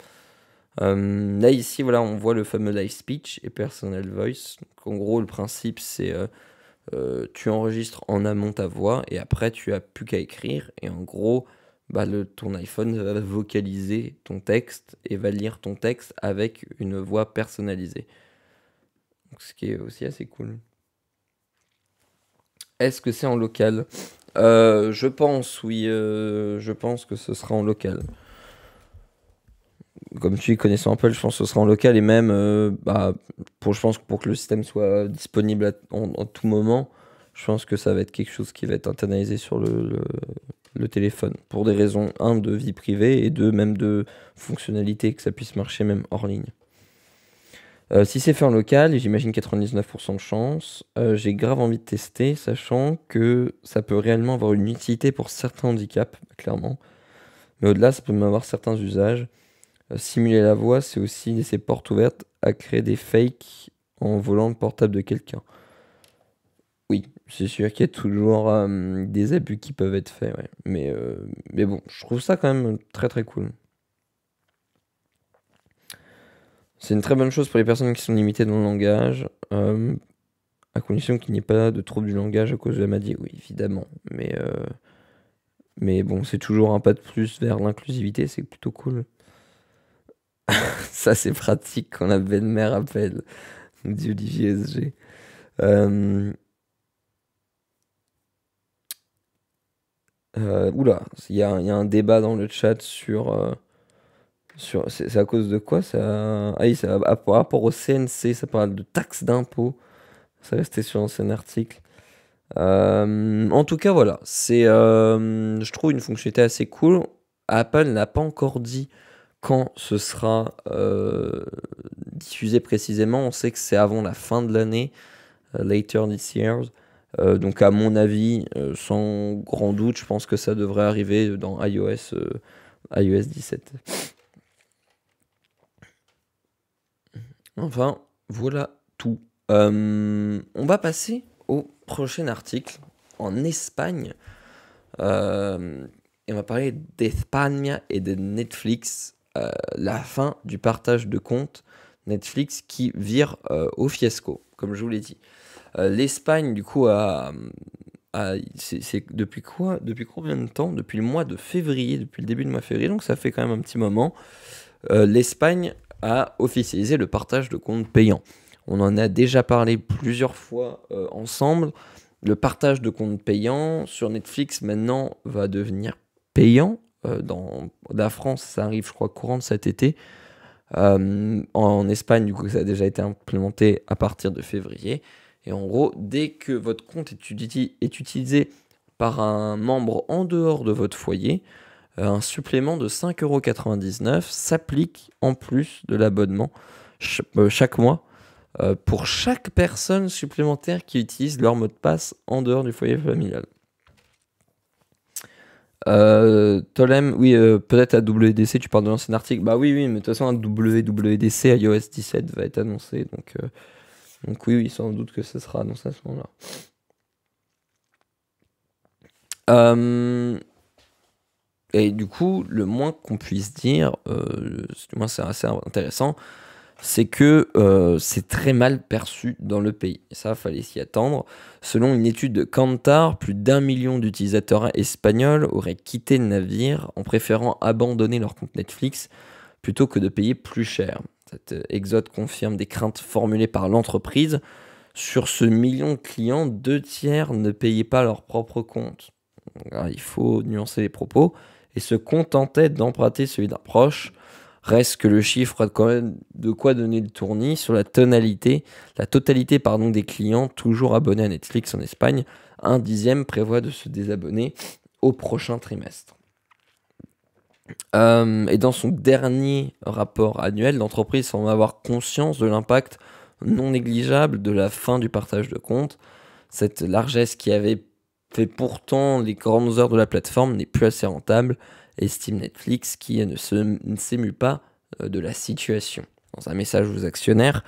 Là, ici, voilà, on voit le fameux live speech et personal voice. Donc, en gros, le principe, c'est tu enregistres en amont ta voix et après, tu as plus qu'à écrire. Et en gros, ton iPhone va vocaliser ton texte et va lire ton texte avec une voix personnalisée. Donc, ce qui est aussi assez cool. Est-ce que c'est en local? Je pense, oui, je pense que ce sera en local. Comme tu dis, connaissant Apple, je pense que ce sera en local et même, je pense que pour que le système soit disponible en tout moment, je pense que ça va être quelque chose qui va être internalisé sur le téléphone. Pour des raisons, un, de vie privée et deux, même de fonctionnalité, que ça puisse marcher même hors ligne. Si c'est fait en local, et j'imagine 99% de chance, j'ai grave envie de tester, sachant que ça peut réellement avoir une utilité pour certains handicaps, clairement. Mais au-delà, ça peut même avoir certains usages. Simuler la voix, c'est aussi laisser porte ouverte à créer des fakes en volant le portable de quelqu'un. Oui, c'est sûr qu'il y a toujours des abus qui peuvent être faits, ouais. Mais bon, je trouve ça quand même très très cool. C'est une très bonne chose pour les personnes qui sont limitées dans le langage, à condition qu'il n'y ait pas de trouble du langage à cause de la maladie, oui, évidemment. Mais bon, c'est toujours un pas de plus vers l'inclusivité, c'est plutôt cool. Ça, c'est pratique quand la belle-mère appelle, nous dit Olivier SG. Euh, Oula, il y a un débat dans le chat c'est à cause de quoi ça? Ah oui, par rapport au CNC, ça parle de taxes d'impôt. Ça restait sur l'ancien article. En tout cas, voilà, je trouve une fonctionnalité assez cool. Apple n'a pas encore dit quand ce sera diffusé précisément. On sait que c'est avant la fin de l'année, later this year. Donc à mon avis, sans grand doute, je pense que ça devrait arriver dans iOS 17. Enfin, voilà tout. On va passer au prochain article en Espagne. Et on va parler d'Espagne et de Netflix. La fin du partage de comptes Netflix qui vire au fiasco, comme je vous l'ai dit. L'Espagne, du coup, c'est depuis quoi? Depuis combien de temps? Depuis le mois de février, depuis le début du mois de février, donc ça fait quand même un petit moment. L'Espagne a officialisé le partage de comptes payants. On en a déjà parlé plusieurs fois ensemble. Le partage de comptes payants sur Netflix maintenant va devenir payant. Dans la France, ça arrive, je crois, courant de cet été. En Espagne, du coup, ça a déjà été implémenté à partir de février. Et en gros, dès que votre compte est utilisé par un membre en dehors de votre foyer, un supplément de 5,99 € s'applique en plus de l'abonnement chaque mois pour chaque personne supplémentaire qui utilise leur mot de passe en dehors du foyer familial. Tolem, oui, peut-être à WDC, tu parles de l'ancien article. Bah oui, mais de toute façon, un WWDC iOS 17 va être annoncé. Donc oui, sans doute que ce sera annoncé à ce moment-là. Et du coup, le moins qu'on puisse dire, du moins c'est assez intéressant, c'est que c'est très mal perçu dans le pays. Et ça, fallait s'y attendre. Selon une étude de Kantar, plus d'1 million d'utilisateurs espagnols auraient quitté le navire en préférant abandonner leur compte Netflix plutôt que de payer plus cher. Cet exode confirme des craintes formulées par l'entreprise. Sur ce million de clients, 2 tiers ne payaient pas leur propre compte. Alors, il faut nuancer les propos et se contenter d'emprunter celui d'un proche. Reste que le chiffre a quand même de quoi donner le tournis sur la totalité des clients toujours abonnés à Netflix en Espagne. 1/10 prévoit de se désabonner au prochain trimestre. Et dans son dernier rapport annuel, l'entreprise semble avoir conscience de l'impact non négligeable de la fin du partage de comptes. Cette largesse qui avait fait pourtant les grandes heures de la plateforme n'est plus assez rentable, estime Netflix, qui ne s'émue pas de la situation. Dans un message aux actionnaires,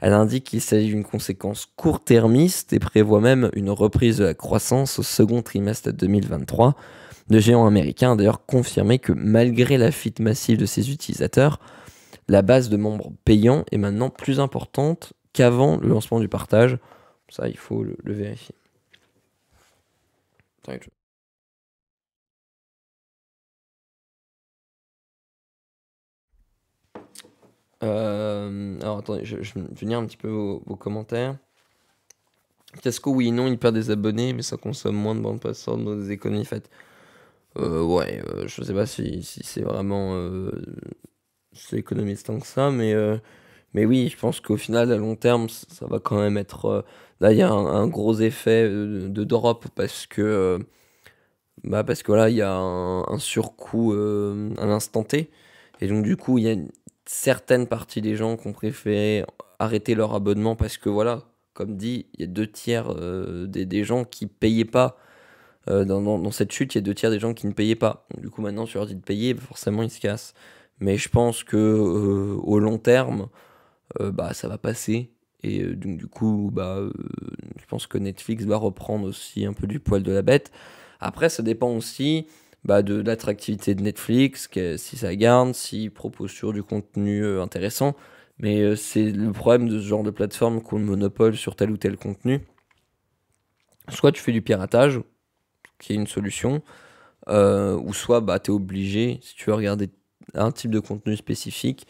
elle indique qu'il s'agit d'une conséquence court-termiste et prévoit même une reprise de la croissance au second trimestre 2023. Le géant américain a d'ailleurs confirmé que malgré la fuite massive de ses utilisateurs, la base de membres payants est maintenant plus importante qu'avant le lancement du partage. Ça, il faut le vérifier. Alors attendez, je vais venir un petit peu vos commentaires. Casco, oui, non, il perd des abonnés, mais ça consomme moins de bande passante dans des économies faites. Ouais, je sais pas si c'est vraiment c'est économiste tant que ça, mais oui, je pense qu'au final, à long terme, ça va quand même être. Là, il y a un gros effet de drop parce que voilà, il y a un surcoût à l'instant T. Et donc, du coup, il y a une certaine partie des gens qui ont préféré arrêter leur abonnement parce que voilà, comme dit, il y a 2 tiers des gens qui payaient pas. Dans cette chute, il y a 2 tiers des gens qui ne payaient pas. Donc, du coup, maintenant, tu leur dis de payer, forcément, ils se cassent. Mais je pense que au long terme, bah, ça va passer. Et donc, du coup, je pense que Netflix va reprendre aussi un peu du poil de la bête. Après, ça dépend aussi de l'attractivité de Netflix, si ça garde, s'il propose sur du contenu intéressant. Mais c'est le problème de ce genre de plateforme qui ont le monopole sur tel ou tel contenu. Soit tu fais du piratage, qui est une solution, ou soit tu es obligé, si tu veux regarder un type de contenu spécifique,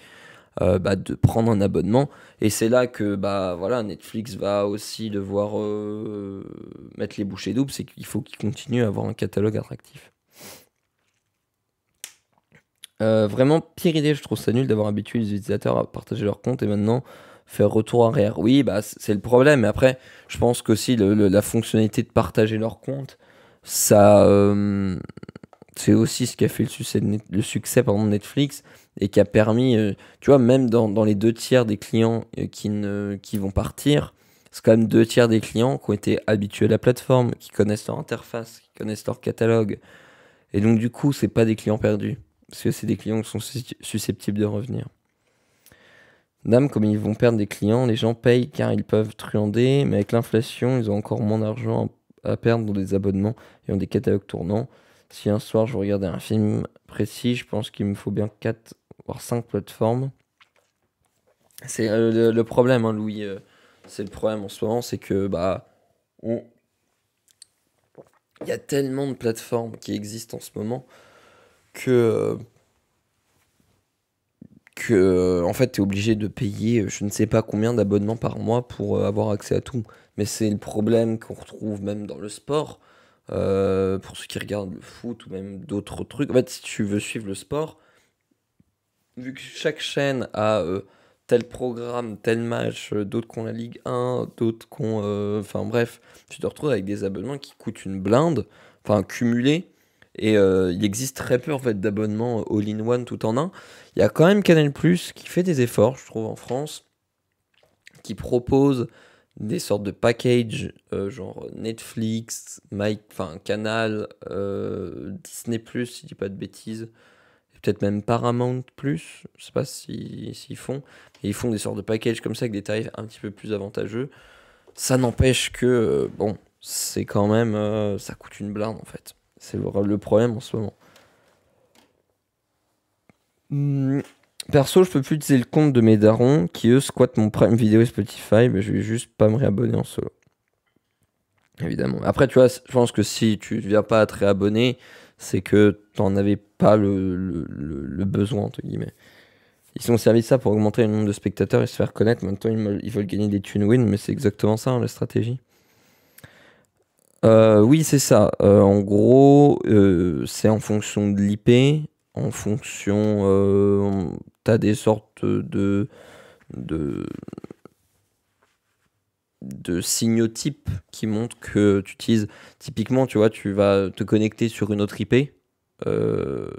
de prendre un abonnement. Et c'est là que voilà, Netflix va aussi devoir mettre les bouchées doubles, c'est qu'il faut qu'il continue à avoir un catalogue attractif. Vraiment, pire idée, je trouve ça nul d'avoir habitué les utilisateurs à partager leur compte et maintenant faire retour arrière. Oui, c'est le problème. Mais après, je pense qu'aussi la fonctionnalité de partager leur compte, ça, c'est aussi ce qui a fait le succès de Netflix et qui a permis, tu vois, même dans les 2 tiers des clients qui vont partir, c'est quand même 2 tiers des clients qui ont été habitués à la plateforme, qui connaissent leur interface, qui connaissent leur catalogue. Et donc, du coup, c'est pas des clients perdus, parce que c'est des clients qui sont susceptibles de revenir. Dame, comme ils vont perdre des clients, les gens payent car ils peuvent truander, mais avec l'inflation, ils ont encore moins d'argent à perdre dans des abonnements et ont des catalogues tournants. Si un soir je regardais un film précis, je pense qu'il me faut bien 4 voire 5 plateformes. C'est le problème, hein, Louis. C'est le problème en ce moment, c'est que on, Il y a tellement de plateformes qui existent en ce moment que, en fait, tu es obligé de payer je ne sais pas combien d'abonnements par mois pour avoir accès à tout. Mais c'est le problème qu'on retrouve même dans le sport. Pour ceux qui regardent le foot ou même d'autres trucs. En fait, si tu veux suivre le sport, vu que chaque chaîne a tel programme, tel match, d'autres qui ont la Ligue 1, d'autres qui ont. Enfin bref, tu te retrouves avec des abonnements qui coûtent une blinde, enfin cumulés. Et il existe très peu en fait d'abonnements all-in-one tout en un. Il y a quand même Canal Plus qui fait des efforts, je trouve, en France, qui propose des sortes de packages genre Netflix, enfin Canal, Disney Plus, si je dis pas de bêtises, et peut-être même Paramount Plus, je sais pas s'ils font. Et ils font des sortes de packages comme ça avec des tarifs un petit peu plus avantageux. Ça n'empêche que, bon, c'est quand même, ça coûte une blinde en fait. C'est le problème en ce moment. Hmm, Perso, je peux plus utiliser le compte de mes darons qui eux squattent mon Prime Video et Spotify, mais je vais juste pas me réabonner en solo. Évidemment. Après, tu vois, je pense que si tu ne viens pas à te réabonner, c'est que tu n'en avais pas le besoin, entre guillemets. Ils sont servis de ça pour augmenter le nombre de spectateurs et se faire connaître. Maintenant, ils veulent gagner des thunes win, mais c'est exactement ça, hein, la stratégie. Oui, c'est ça. En gros, c'est en fonction de l'IP, en fonction... t'as des sortes de, de signaux types qui montrent que tu utilises. Typiquement, tu vois, tu vas te connecter sur une autre IP. euh,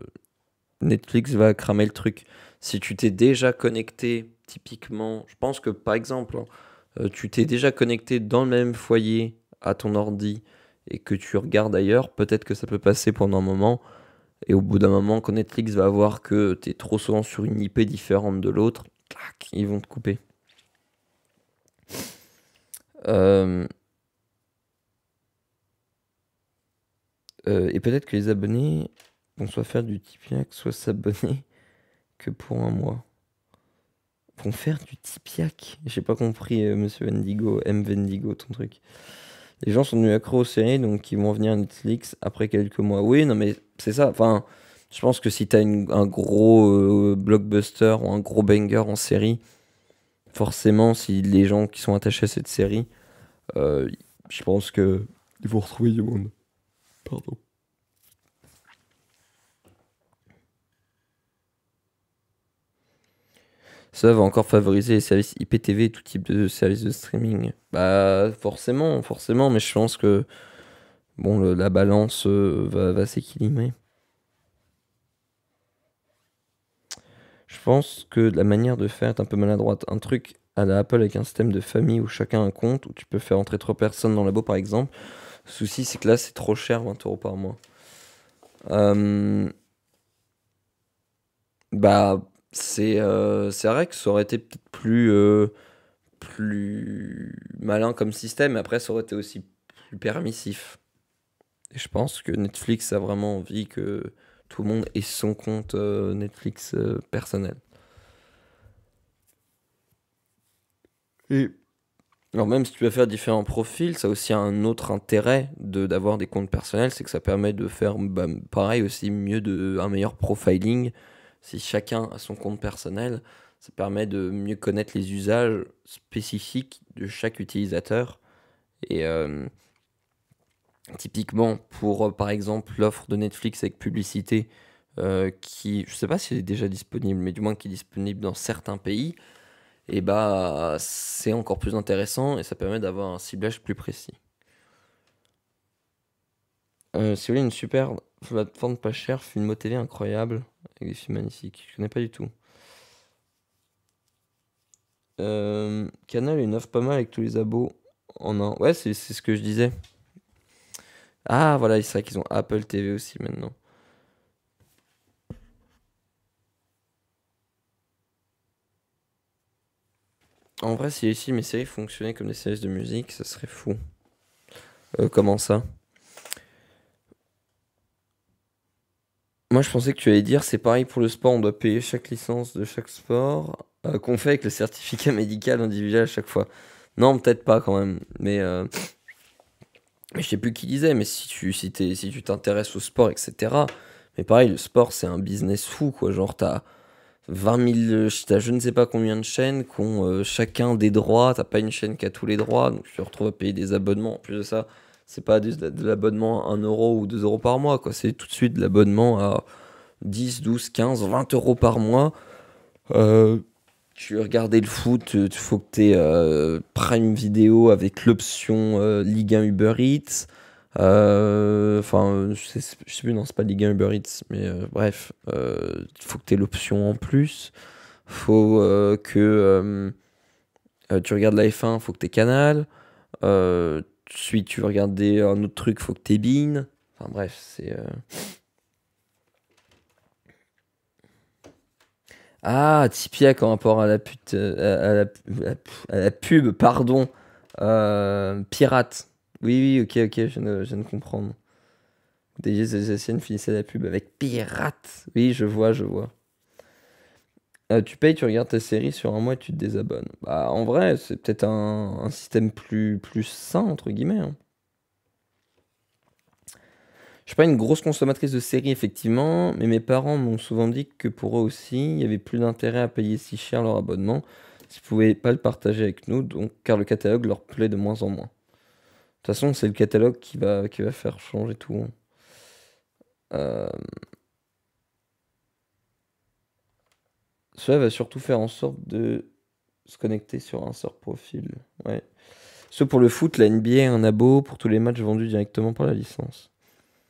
Netflix va cramer le truc. Si tu t'es déjà connecté, typiquement, je pense que par exemple, hein, tu t'es déjà connecté dans le même foyer à ton ordi et que tu regardes ailleurs, peut-être que ça peut passer pendant un moment. Et au bout d'un moment, quand Netflix va voir que tu es trop souvent sur une IP différente de l'autre, clac, ils vont te couper. Euh, et peut-être que les abonnés vont soit faire du Tipeee, soit s'abonner que pour un mois. Vont faire du Tipeee. J'ai pas compris, monsieur Vendigo, M. Vendigo, ton truc. Les gens sont devenus accros aux séries, donc ils vont venir à Netflix après quelques mois. Oui, non, mais c'est ça. Enfin, je pense que si t'as un gros blockbuster ou un gros banger en série, forcément, si les gens qui sont attachés à cette série, euh, je pense que ils vont retrouver du monde. Pardon. Ça va encore favoriser les services IPTV et tout type de services de streaming. Bah, forcément, forcément, mais je pense que bon, la balance va s'équilibrer. Je pense que la manière de faire est un peu maladroite. Un truc à la Apple avec un système de famille où chacun a un compte, où tu peux faire entrer 3 personnes dans le labo par exemple. Le souci, c'est que là, c'est trop cher, 20 € par mois. Euh, Bah, c'est vrai que ça aurait été peut-être plus malin comme système, mais après, ça aurait été aussi plus permissif. Et je pense que Netflix a vraiment envie que tout le monde ait son compte Netflix personnel. Et alors même si tu vas faire différents profils, ça a aussi un autre intérêt d'avoir des comptes personnels, c'est que ça permet de faire bah, pareil aussi un meilleur profiling. Si chacun a son compte personnel, ça permet de mieux connaître les usages spécifiques de chaque utilisateur. Et typiquement pour par exemple l'offre de Netflix avec publicité qui, je sais pas si elle est déjà disponible, mais du moins qui est disponible dans certains pays, et bah c'est encore plus intéressant et ça permet d'avoir un ciblage plus précis. Si vous voulez une super plateforme pas chère, Filmo TV incroyable, avec des films magnifiques. Je connais pas du tout. Canal a une offre pas mal avec tous les abos en un. Ouais, c'est ce que je disais. Ah voilà, c'est vrai qu'ils ont Apple TV aussi maintenant. En vrai, si ici mes séries fonctionnaient comme des séries de musique, ça serait fou. Comment ça? Moi, je pensais que tu allais dire, c'est pareil pour le sport, on doit payer chaque licence de chaque sport, qu'on fait avec le certificat médical individuel à chaque fois. Non, peut-être pas quand même, mais Mais je sais plus qui disait, mais si tu t'intéresses au sport, etc. Mais pareil, le sport, c'est un business fou, quoi. Genre, t'as 20 000, t'as je ne sais pas combien de chaînes qui ont chacun des droits. T'as pas une chaîne qui a tous les droits, donc tu te retrouves à payer des abonnements. En plus de ça, c'est pas de l'abonnement à 1 € ou 2 € par mois, quoi. C'est tout de suite de l'abonnement à 10, 12, 15, 20 € par mois. Euh, Tu veux regarder le foot, il faut que tu aies Prime Video avec l'option Ligue 1 Uber Eats. Enfin, je sais plus, non, c'est pas Ligue 1 Uber Eats, mais bref, il faut que tu aies l'option en plus. Faut que tu regardes la F1, faut que tu aies Canal. Ensuite, tu veux regarder un autre truc, faut que tu aies beIN. Enfin bref, c'est. Ah, Tipeee en rapport à la pute, à la pub, pardon. Pirate. Oui, oui, ok, ok, je viens de comprendre. Des anciennes finissaient la pub avec pirate. Oui, je vois, je vois. Tu payes, tu regardes ta série sur un mois, tu te désabonnes. Bah, en vrai, c'est peut-être un système plus sain, entre guillemets, hein. Je suis pas une grosse consommatrice de séries, effectivement, mais mes parents m'ont souvent dit que pour eux aussi, il y avait plus d'intérêt à payer si cher leur abonnement s'ils pouvaient pas le partager avec nous, donc, car le catalogue leur plaît de moins en moins. De toute façon, c'est le catalogue qui va faire changer tout, hein. Euh, Cela va surtout faire en sorte de se connecter sur un seul profil. Ouais. Ce pour le foot, la NBA a un abo pour tous les matchs vendus directement par la licence.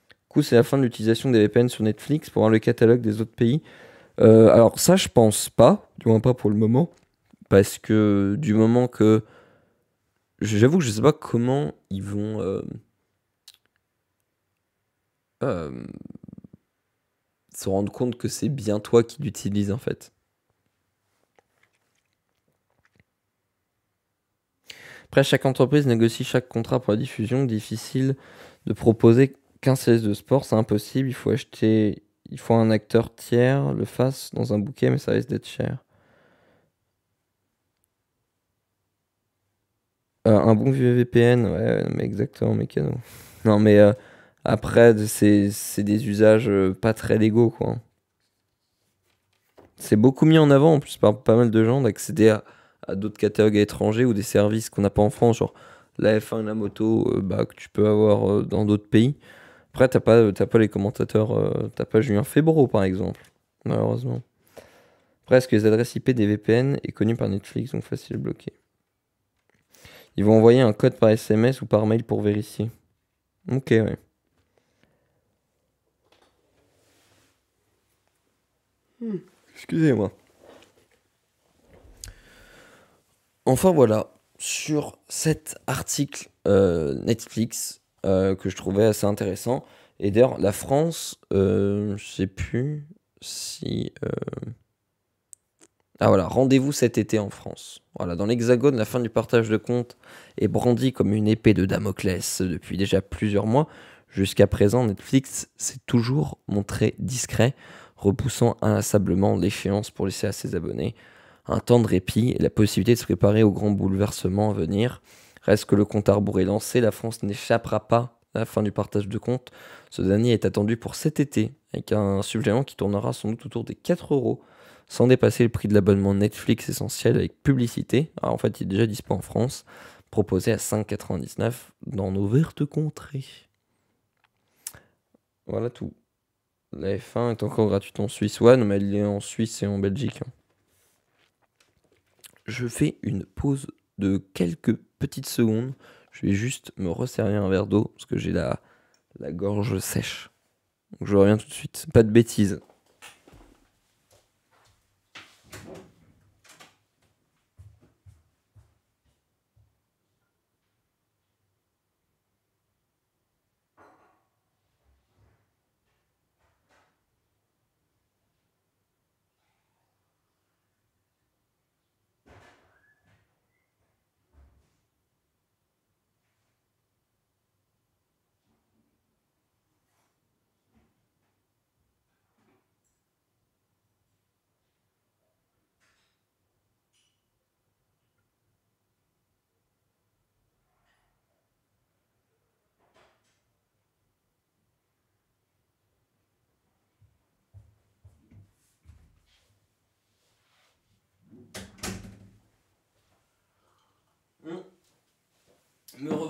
Du coup, c'est la fin de l'utilisation des VPN sur Netflix pour voir le catalogue des autres pays. Alors ça, je pense pas, du moins pas pour le moment, parce que du moment que... J'avoue que je sais pas comment ils vont euh, se rendre compte que c'est bien toi qui l'utilises en fait. Après, chaque entreprise négocie chaque contrat pour la diffusion. Difficile de proposer qu'un CS de sport, c'est impossible. Il faut un acteur tiers le fasse dans un bouquet, mais ça risque d'être cher. Un bon vieux VPN, ouais, ouais, mais exactement, mécano. Non, mais après, c'est des usages pas très légaux, quoi. C'est beaucoup mis en avant, en plus, par pas mal de gens, d'accéder à d'autres catalogues étrangers ou des services qu'on n'a pas en France, genre la F1, la moto, bah, que tu peux avoir dans d'autres pays. Après, t'as pas les commentateurs, t'as pas Julien Febro, par exemple, malheureusement. Après, est-ce que les adresses IP des VPN est connues par Netflix, donc facile à bloquer? Ils vont envoyer un code par SMS ou par mail pour vérifier. Ok, ouais. Excusez-moi. Enfin voilà, sur cet article Netflix que je trouvais assez intéressant. Et d'ailleurs, la France, je sais plus si... Ah voilà, rendez-vous cet été en France. Voilà, dans l'Hexagone, la fin du partage de comptes est brandie comme une épée de Damoclès depuis déjà plusieurs mois. Jusqu'à présent, Netflix s'est toujours montré discret, repoussant inlassablement l'échéance pour laisser à ses abonnés un temps de répit et la possibilité de se préparer aux grands bouleversements à venir. Reste que le compte à rebours est lancé, la France n'échappera pas à la fin du partage de comptes. Ce dernier est attendu pour cet été, avec un supplément qui tournera sans doute autour des 4 € sans dépasser le prix de l'abonnement Netflix essentiel avec publicité. Alors en fait, il est déjà dispo en France, proposé à 5,99 € dans nos vertes contrées. Voilà tout. La F1 est encore gratuite en Suisse. Ouais, non, mais elle est en Suisse et en Belgique, hein. Je fais une pause de quelques petites secondes. Je vais juste me resservir un verre d'eau parce que j'ai la gorge sèche. Donc je reviens tout de suite. Pas de bêtises.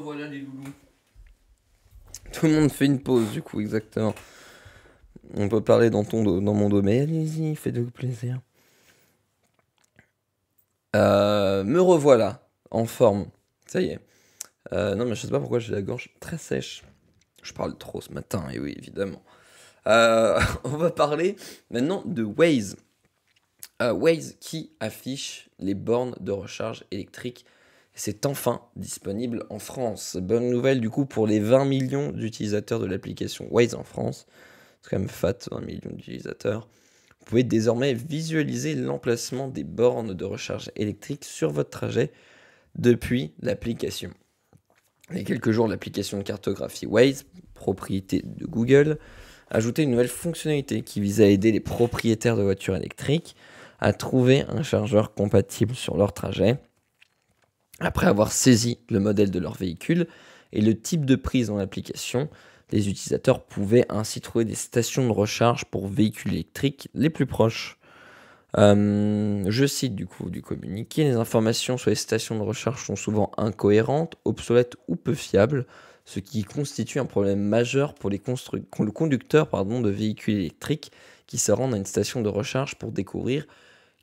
revoilà les loulous. Tout le monde fait une pause, du coup, exactement. On peut parler dans mon domaine. Allez-y, faites-vous plaisir. Me revoilà, en forme. Ça y est. Non, mais je sais pas pourquoi j'ai la gorge très sèche. Je parle trop ce matin, et oui, évidemment. On va parler maintenant de Waze. Waze qui affiche les bornes de recharge électrique. C'est enfin disponible en France. Bonne nouvelle du coup pour les 20 millions d'utilisateurs de l'application Waze en France. C'est quand même fat, 20 millions d'utilisateurs. Vous pouvez désormais visualiser l'emplacement des bornes de recharge électrique sur votre trajet depuis l'application. Il y a quelques jours, l'application de cartographie Waze, propriété de Google, a ajouté une nouvelle fonctionnalité qui vise à aider les propriétaires de voitures électriques à trouver un chargeur compatible sur leur trajet. Après avoir saisi le modèle de leur véhicule et le type de prise dans l'application, les utilisateurs pouvaient ainsi trouver des stations de recharge pour véhicules électriques les plus proches. Je cite du coup du communiqué, les informations sur les stations de recharge sont souvent incohérentes, obsolètes ou peu fiables, ce qui constitue un problème majeur pour le conducteur de véhicules électriques qui se rendent à une station de recharge pour découvrir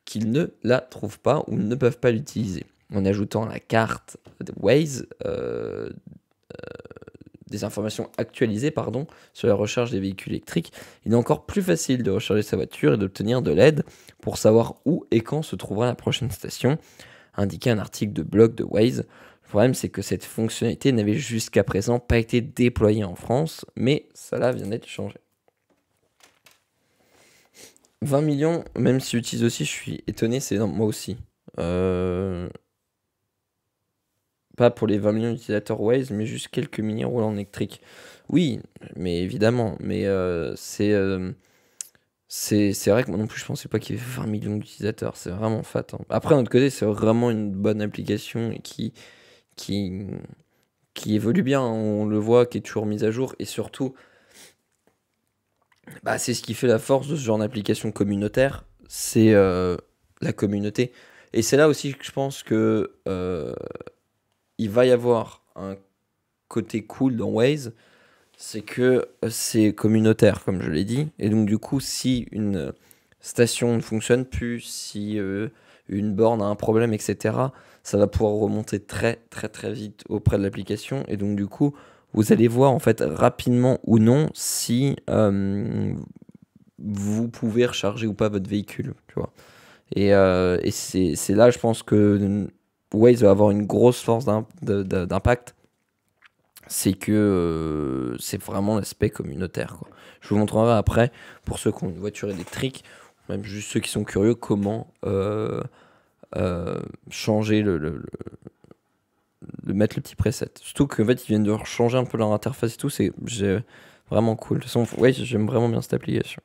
qu'ils ne la trouvent pas ou ne peuvent pas l'utiliser. En ajoutant à la carte de Waze des informations actualisées sur la recharge des véhicules électriques, il est encore plus facile de recharger sa voiture et d'obtenir de l'aide pour savoir où et quand se trouvera la prochaine station, indiquait un article de blog de Waze. Le problème, c'est que cette fonctionnalité n'avait jusqu'à présent pas été déployée en France, mais cela vient d'être changé. 20 millions, même si j'utilise aussi, je suis étonné, c'est énorme, moi aussi. Pas pour les 20 millions d'utilisateurs Waze, mais juste quelques milliers roulant en électrique. Oui, mais évidemment, mais c'est vrai que moi non plus je pensais pas qu'il y avait 20 millions d'utilisateurs, c'est vraiment fat. Après, d'un autre côté, c'est vraiment une bonne application et qui évolue bien, on le voit, qui est toujours mise à jour, et surtout, c'est ce qui fait la force de ce genre d'application communautaire, c'est la communauté. Et c'est là aussi que je pense que il va y avoir un côté cool dans Waze, c'est que c'est communautaire, comme je l'ai dit. Et donc, du coup, si une station ne fonctionne plus, si une borne a un problème, etc., ça va pouvoir remonter très, très, très vite auprès de l'application. Et donc, du coup, vous allez voir, en fait, rapidement ou non, si vous pouvez recharger ou pas votre véhicule, tu vois. Et c'est là, je pense que Waze va avoir une grosse force d'impact, c'est que c'est vraiment l'aspect communautaire, quoi. Je vous montrerai après, pour ceux qui ont une voiture électrique, même juste ceux qui sont curieux, comment changer mettre le petit preset. Surtout qu'en fait, ils viennent de changer un peu leur interface et tout, c'est vraiment cool. De toute façon, ouais, j'aime vraiment bien cette application.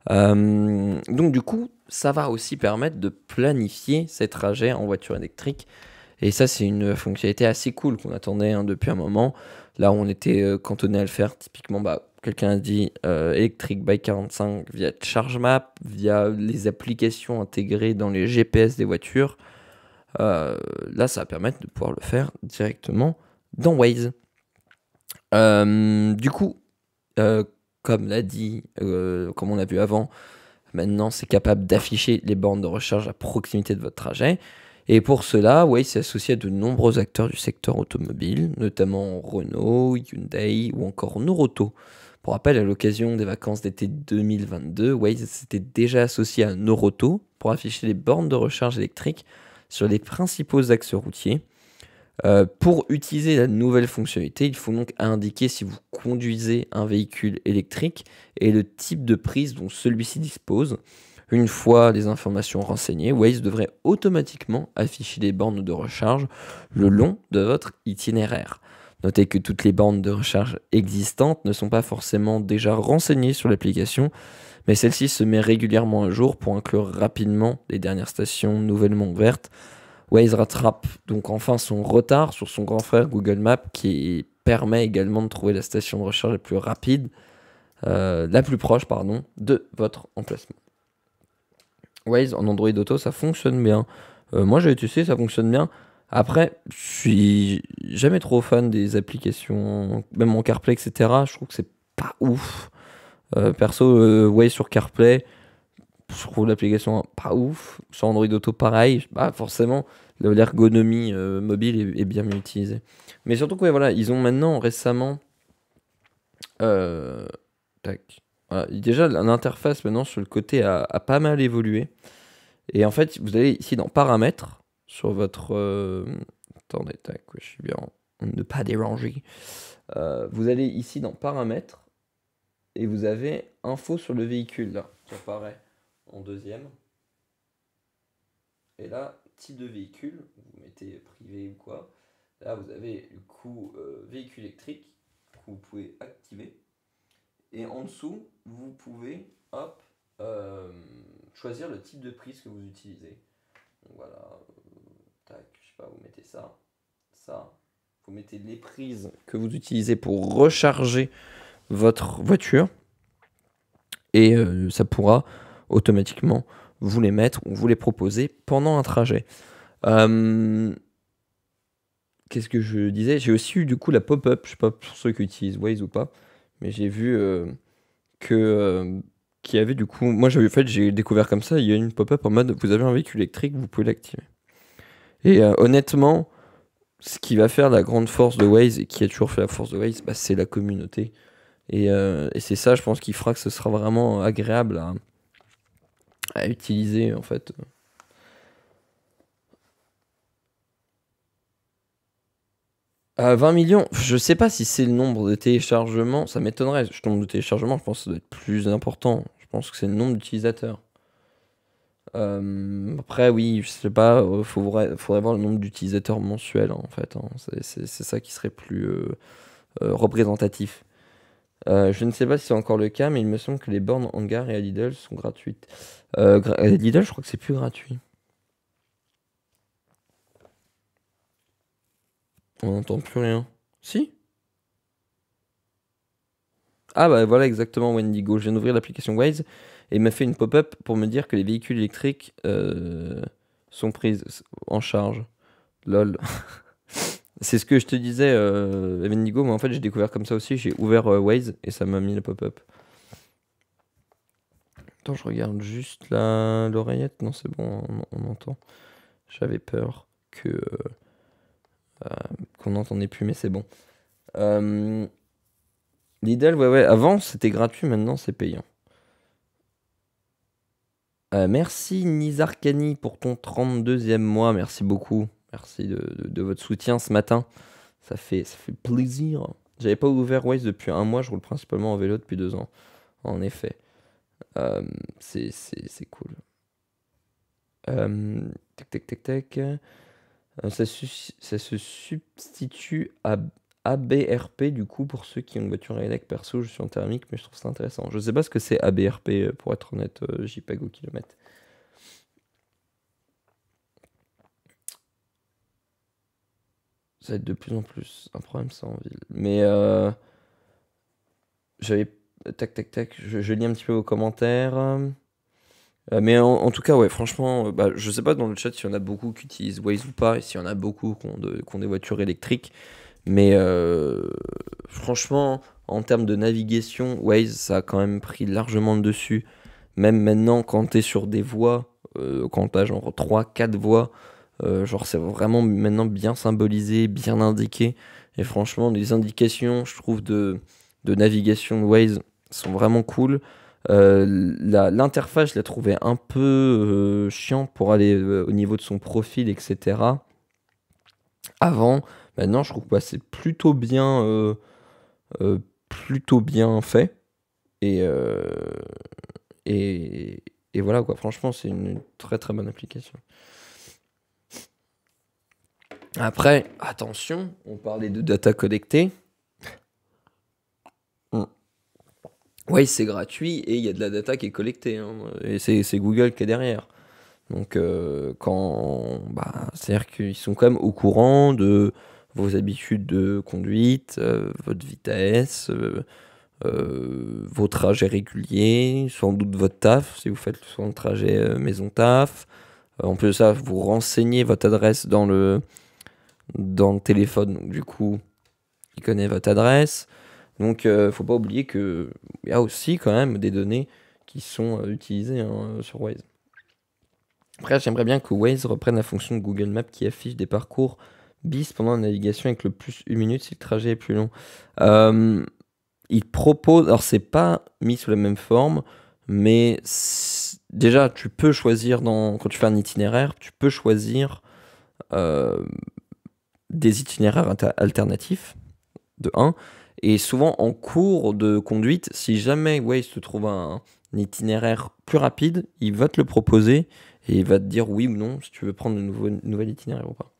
Donc du coup, ça va aussi permettre de planifier ses trajets en voiture électrique. Et ça, c'est une fonctionnalité assez cool qu'on attendait depuis un moment. Là, on était cantonné à le faire. Typiquement, quelqu'un a dit Electric by 45 via ChargeMap, via les applications intégrées dans les GPS des voitures. Là, ça va permettre de pouvoir le faire directement dans Waze. Du coup, comme l'a dit, comme on l'a vu avant, maintenant c'est capable d'afficher les bornes de recharge à proximité de votre trajet. Et pour cela, Waze s'est associé à de nombreux acteurs du secteur automobile, notamment Renault, Hyundai ou encore Noroto. Pour rappel, à l'occasion des vacances d'été 2022, Waze s'était déjà associé à Noroto pour afficher les bornes de recharge électrique sur les principaux axes routiers. Pour utiliser la nouvelle fonctionnalité, il faut donc indiquer si vous conduisez un véhicule électrique et le type de prise dont celui-ci dispose. Une fois les informations renseignées, Waze devrait automatiquement afficher les bornes de recharge le long de votre itinéraire. Notez que toutes les bornes de recharge existantes ne sont pas forcément déjà renseignées sur l'application, mais celle-ci se met régulièrement à jour pour inclure rapidement les dernières stations nouvellement ouvertes. Waze rattrape donc enfin son retard sur son grand frère Google Maps, qui permet également de trouver la station de recharge la plus rapide, la plus proche de votre emplacement. Waze en Android Auto, ça fonctionne bien. Moi j'ai testé, ça fonctionne bien. Après, je suis jamais trop fan des applications, même en CarPlay, etc. Je trouve que c'est pas ouf. Perso, Waze sur CarPlay, je trouve l'application pas ouf. Sur Android Auto, pareil. Bah, forcément, l'ergonomie mobile est bien mieux utilisée. Mais surtout que, ouais, voilà, ils ont maintenant récemment. euh, tac. Voilà, déjà, l'interface maintenant sur le côté a pas mal évolué. Et en fait, vous allez ici dans Paramètres, sur votre. Attendez, tac, ouais, je suis bien. Ne pas déranger. Vous allez ici dans Paramètres et vous avez Info sur le véhicule là, qui apparaît en deuxième. Et là, type de véhicule, vous mettez privé ou quoi. Là, vous avez du coup véhicule électrique que vous pouvez activer. Et en dessous, vous pouvez hop, euh, choisir le type de prise que vous utilisez. Donc voilà, tac, je sais pas, vous mettez ça, ça. Vous mettez les prises que vous utilisez pour recharger votre voiture. Et ça pourra automatiquement vous les mettre ou vous les proposer pendant un trajet. Qu'est-ce que je disais? J'ai aussi eu du coup la pop-up, je sais pas pour ceux qui utilisent Waze ou pas, mais j'ai vu que qu'il y avait du coup, moi j'avais fait, j'ai découvert comme ça, il y a une pop-up en mode vous avez un véhicule électrique, vous pouvez l'activer. Et honnêtement, ce qui va faire la grande force de Waze et qui a toujours fait la force de Waze, bah, c'est la communauté. Et c'est ça, je pense, qui fera que ce sera vraiment agréable à utiliser en fait. À 20 millions, je sais pas si c'est le nombre de téléchargements, ça m'étonnerait. Le nombre de téléchargements, je pense que ça doit être plus important. Je pense que c'est le nombre d'utilisateurs. Après, oui, je sais pas, faudrait voir le nombre d'utilisateurs mensuels en fait, hein. C'est ça qui serait plus représentatif. Je ne sais pas si c'est encore le cas, mais il me semble que les bornes en gare et à Lidl sont gratuites. Lidl, je crois que c'est plus gratuit. On n'entend plus rien. Si? Ah bah voilà exactement Wendigo. Je viens d'ouvrir l'application Waze et il m'a fait une pop-up pour me dire que les véhicules électriques sont pris en charge. Lol. C'est ce que je te disais, Wendigo, mais en fait j'ai découvert comme ça aussi. J'ai ouvert Waze et ça m'a mis la pop-up. Attends, je regarde juste l'oreillette. Non, c'est bon, on entend. J'avais peur qu'on n'entendait plus, mais c'est bon. Lidl, ouais, avant c'était gratuit, maintenant c'est payant. Merci Nizarkani pour ton 32e mois, merci beaucoup. Merci de votre soutien ce matin. Ça fait plaisir. J'avais pas ouvert Waze depuis un mois, je roule principalement en vélo depuis 2 ans. En effet. C'est cool. Tac, tac, tac, tac. Ça se substitue à ABRP du coup pour ceux qui ont une voiture électrique. Perso, je suis en thermique, mais je trouve ça intéressant. Je sais pas ce que c'est ABRP pour être honnête, JPEG au kilomètre. Ça va être de plus en plus un problème ça en ville. Mais j'avais. Tac, tac, tac. Je lis un petit peu vos commentaires. Mais en tout cas, ouais, franchement, bah, je sais pas dans le chat s'il y en a beaucoup qui utilisent Waze ou pas, et s'il y en a beaucoup qui ont des voitures électriques. Mais franchement, en termes de navigation, Waze, ça a quand même pris largement le dessus. Même maintenant, quand tu es sur des voies, quand tu as genre 3 4 voies, genre c'est vraiment maintenant bien symbolisé, bien indiqué. Et franchement, les indications, je trouve, de navigation de Waze sont vraiment cool. L'interface, je l'ai trouvé un peu chiant pour aller au niveau de son profil, etc. Avant, maintenant, je trouve que c'est plutôt bien fait. Et, et, et voilà quoi, franchement, c'est une très très bonne application. Après, attention, on parlait de data collectée. Oui, c'est gratuit et il y a de la data qui est collectée, hein, et c'est Google qui est derrière. Donc, c'est-à-dire qu'ils sont quand même au courant de vos habitudes de conduite, votre vitesse, vos trajets réguliers, sans doute votre taf, si vous faites souvent le trajet maison-taf. En plus de ça, vous renseignez votre adresse dans dans le téléphone. Donc, du coup, il connaît votre adresse. Donc, faut pas oublier qu'il y a aussi quand même des données qui sont utilisées hein, sur Waze. Après, j'aimerais bien que Waze reprenne la fonction de Google Maps qui affiche des parcours bis pendant la navigation avec le plus 1 minute si le trajet est plus long. Il propose, alors c'est pas mis sous la même forme, mais déjà tu peux choisir quand tu fais un itinéraire, tu peux choisir des itinéraires alternatifs de 1. Et souvent en cours de conduite, si jamais Waze te trouve un itinéraire plus rapide, il va te le proposer et il va te dire oui ou non si tu veux prendre un nouvel itinéraire ou pas.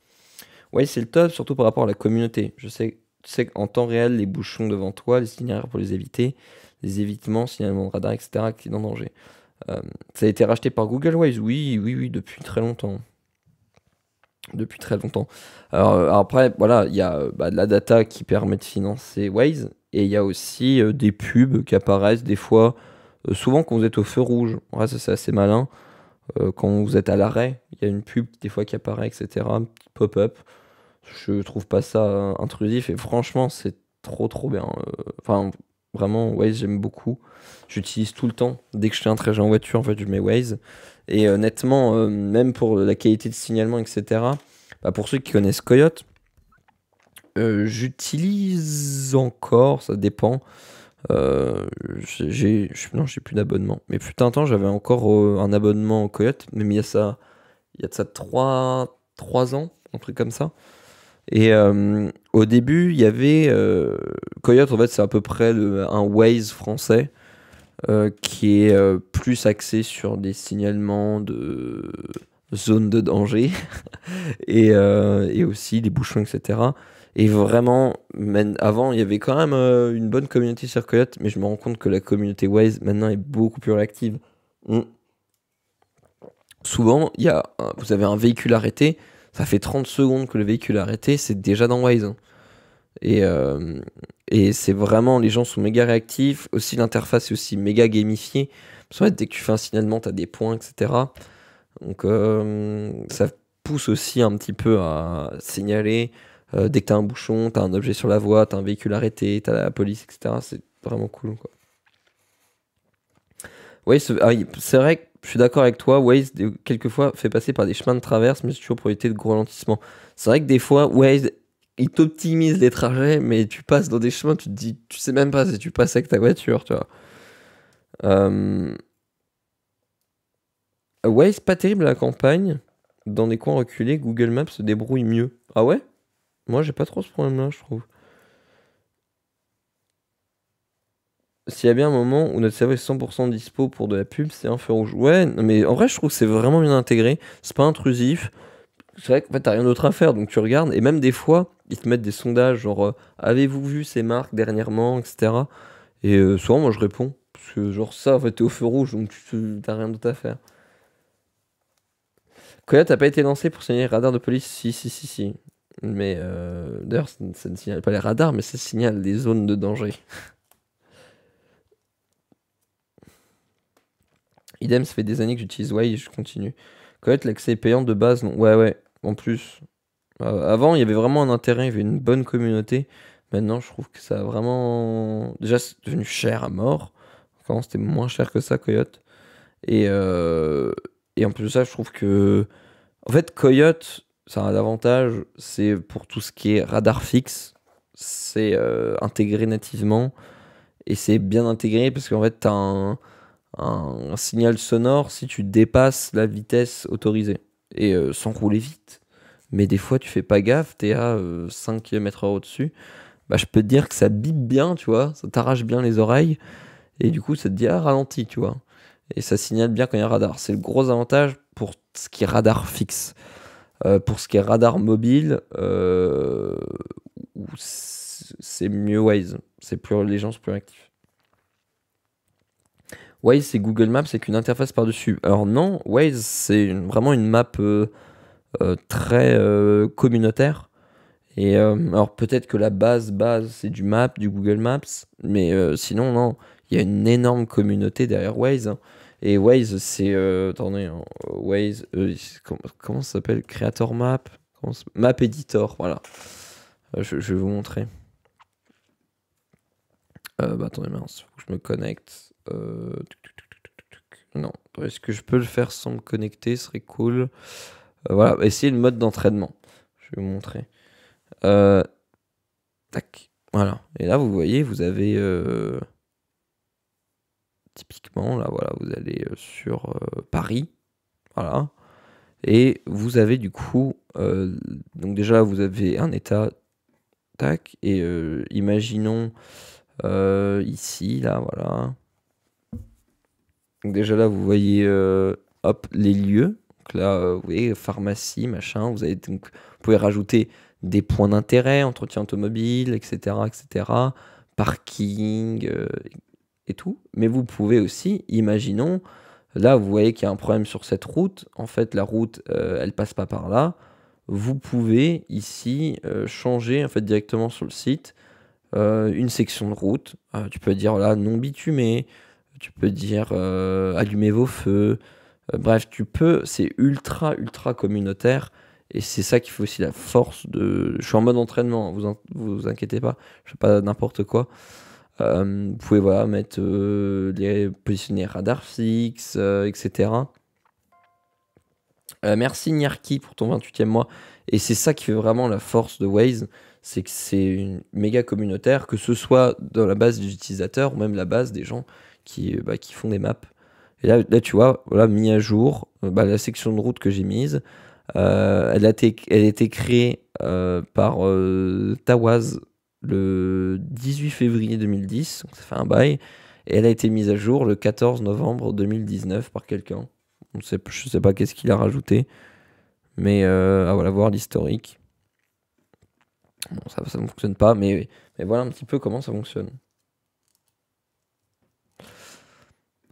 Waze c'est le top, surtout par rapport à la communauté. Tu sais qu'en temps réel, les bouchons devant toi, les itinéraires pour les éviter, les évitements, signalement de radar, etc., accident, danger. Ça a été racheté par Google Waze, oui, depuis très longtemps. Depuis très longtemps. Alors après, voilà, il y a de la data qui permet de financer Waze, et il y a aussi des pubs qui apparaissent des fois, souvent quand vous êtes au feu rouge. Ouais, ça c'est assez malin. Quand vous êtes à l'arrêt, il y a une pub des fois qui apparaît, etc. Un petit pop-up. Je trouve pas ça intrusif, et franchement, c'est trop bien. Enfin, vraiment, Waze, j'aime beaucoup. J'utilise tout le temps. Dès que je fais un trajet en voiture, en fait, je mets Waze. Et honnêtement, même pour la qualité de signalement, etc., pour ceux qui connaissent Coyote, j'utilise encore, ça dépend. Non, j'ai plus d'abonnement. Mais fut un temps, j'avais encore un abonnement au Coyote, mais il y a de ça 3 ans, un truc comme ça. Et au début, il y avait Coyote, en fait, c'est à peu près un Waze français qui est plus axé sur des signalements de zones de danger et aussi des bouchons, etc. Et vraiment, avant, il y avait quand même une bonne communauté sur Coyote, mais je me rends compte que la communauté Waze maintenant est beaucoup plus réactive. Souvent, vous avez un véhicule arrêté, ça fait 30 secondes que le véhicule est arrêté, c'est déjà dans Waze. Et c'est vraiment, les gens sont méga réactifs. Aussi, l'interface est aussi méga gamifiée. Parce qu'en fait, dès que tu fais un signalement, tu as des points, etc. Donc, ça pousse aussi un petit peu à signaler. Dès que tu as un bouchon, tu as un objet sur la voie, tu as un véhicule arrêté, tu as la police, etc. C'est vraiment cool, quoi. Oui, c'est vrai que je suis d'accord avec toi. Waze, quelquefois, fait passer par des chemins de traverse, mais c'est toujours pour éviter de gros ralentissements. C'est vrai que des fois, Waze, il t'optimise les trajets, mais tu passes dans des chemins, tu te dis, tu sais même pas si tu passes avec ta voiture, tu vois. Waze, pas terrible à la campagne. Dans des coins reculés, Google Maps se débrouille mieux. Ah ouais? Moi, j'ai pas trop ce problème-là, je trouve. S'il y a bien un moment où notre cerveau est 100% dispo pour de la pub, c'est un feu rouge. Ouais, non, mais en vrai, je trouve que c'est vraiment bien intégré. C'est pas intrusif. C'est vrai qu'en fait, t'as rien d'autre à faire, donc tu regardes. Et même des fois, ils te mettent des sondages, genre, avez-vous vu ces marques dernièrement, etc. Et souvent, moi, je réponds. Parce que, genre, ça, en fait, t'es au feu rouge, donc t'as rien d'autre à faire. Coyote n'a pas été lancé pour signaler les radars de police. Si. Mais d'ailleurs, ça ne signale pas les radars, mais ça signale les zones de danger. Idem, ça fait des années que j'utilise Waze et je continue. Coyote, l'accès est payant de base, non. Ouais, en plus. Avant, il y avait vraiment un intérêt, il y avait une bonne communauté. Maintenant, je trouve que ça a vraiment. Déjà, c'est devenu cher à mort. Quand c'était moins cher que ça, Coyote. Et, et en plus de ça, je trouve que. En fait, Coyote, ça a un avantage, c'est pour tout ce qui est radar fixe. C'est intégré nativement. Et c'est bien intégré parce qu'en fait, t'as un signal sonore si tu dépasses la vitesse autorisée. Et sans rouler vite. Mais des fois, tu fais pas gaffe, t'es à 5 km/h au-dessus. Bah, je peux te dire que ça bip bien, tu vois. Ça t'arrache bien les oreilles. Et du coup, ça te dit, ah, ralentis, tu vois. Et ça signale bien quand il y a un radar. C'est le gros avantage pour ce qui est radar fixe. Pour ce qui est radar mobile, c'est mieux Waze. Les gens sont plus actifs. Waze, c'est Google Maps avec une interface par-dessus. Alors non, Waze, c'est vraiment une map très communautaire. Et alors peut-être que la base, c'est du Map, du Google Maps, mais sinon, non, il y a une énorme communauté derrière Waze. Hein. Waze, c'est. Attendez, hein, Waze, comment ça s'appelle? Creator Map? Map Editor, voilà. Je vais vous montrer. Attendez, mince, faut que je me connecte. Non, est-ce que je peux le faire sans me connecter? Ce serait cool. Voilà, essayez le mode d'entraînement. Je vais vous montrer. Tac, voilà. Et là, vous voyez, vous avez typiquement, là, voilà, vous allez sur Paris. Voilà. Et vous avez du coup, donc déjà, vous avez un état. Tac. Et imaginons ici, là, voilà. Donc déjà là, vous voyez hop, les lieux. Donc là, vous voyez, pharmacie, machin. Vous pouvez rajouter des points d'intérêt, entretien automobile, etc., etc., parking et tout. Mais vous pouvez aussi, imaginons, là, vous voyez qu'il y a un problème sur cette route. En fait, la route, elle passe pas par là. Vous pouvez ici changer en fait directement sur le site une section de route. Tu peux dire là non bitumé. Tu peux dire allumez vos feux. Bref, c'est ultra, ultra communautaire. Et c'est ça qui fait aussi la force de. Je suis en mode entraînement, vous inquiétez pas, je fais pas n'importe quoi. Vous pouvez voilà, mettre positionner radar fixe, etc. Merci Nyarki pour ton 28e mois. Et c'est ça qui fait vraiment la force de Waze, c'est que c'est une méga communautaire, que ce soit dans la base des utilisateurs ou même la base des gens qui font des maps. Et là tu vois, voilà, mis à jour, la section de route que j'ai mise, elle a été créée par Tawaz le 18 février 2010, donc ça fait un bail, et elle a été mise à jour le 14 novembre 2019 par quelqu'un. Je sais pas qu'est-ce qu'il a rajouté, mais voilà, voir l'historique. Bon, ça ne fonctionne pas, mais voilà un petit peu comment ça fonctionne.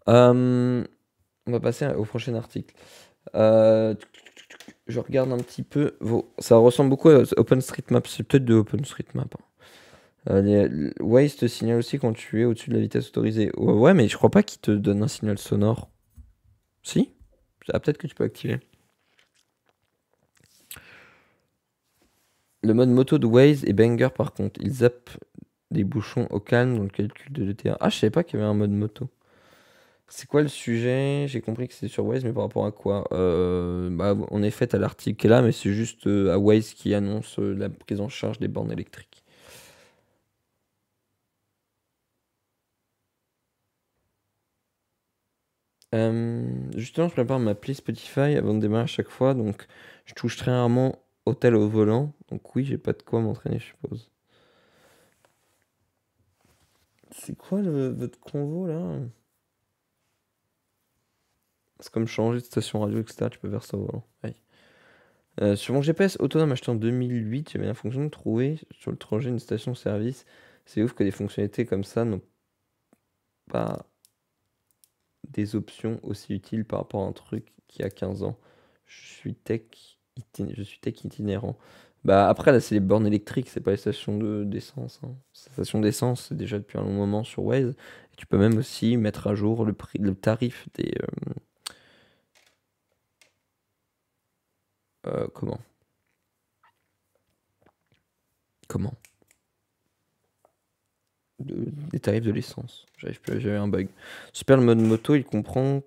On va passer au prochain article. Je regarde un petit peu. Ça ressemble beaucoup à OpenStreetMap. C'est peut-être de OpenStreetMap. Waze te signale aussi quand tu es au-dessus de la vitesse autorisée. Ouais, mais je crois pas qu'il te donne un signal sonore. Si? Peut-être que tu peux activer. Le mode moto de Waze est banger par contre. Il zappe des bouchons au calme dans le calcul de l'ETA. Ah, je savais pas qu'il y avait un mode moto. C'est quoi le sujet? J'ai compris que c'est sur Waze, mais par rapport à quoi? On est fait à l'article là, mais c'est juste à Waze qui annonce la prise en charge des bornes électriques. Justement, je prépare ma playlist Spotify avant de démarrer à chaque fois, donc je touche très rarement au tel au volant. Donc oui, j'ai pas de quoi m'entraîner, je suppose. C'est quoi votre convo là? C'est comme changer de station radio, etc. Tu peux faire ça au volant. Ouais. Sur mon GPS autonome acheté en 2008, j'avais la fonction de trouver sur le trajet une station-service. C'est ouf que des fonctionnalités comme ça n'ont pas des options aussi utiles par rapport à un truc qui a 15 ans. Je suis tech itinérant. Bah après là c'est les bornes électriques, c'est pas les stations d'essence. Hein. Les stations d'essence c'est déjà depuis un long moment sur Waze. Et tu peux même aussi mettre à jour le tarif des comment? Comment? Des tarifs de l'essence. J'arrive plus, j'avais un bug. Super, le mode moto, il comprend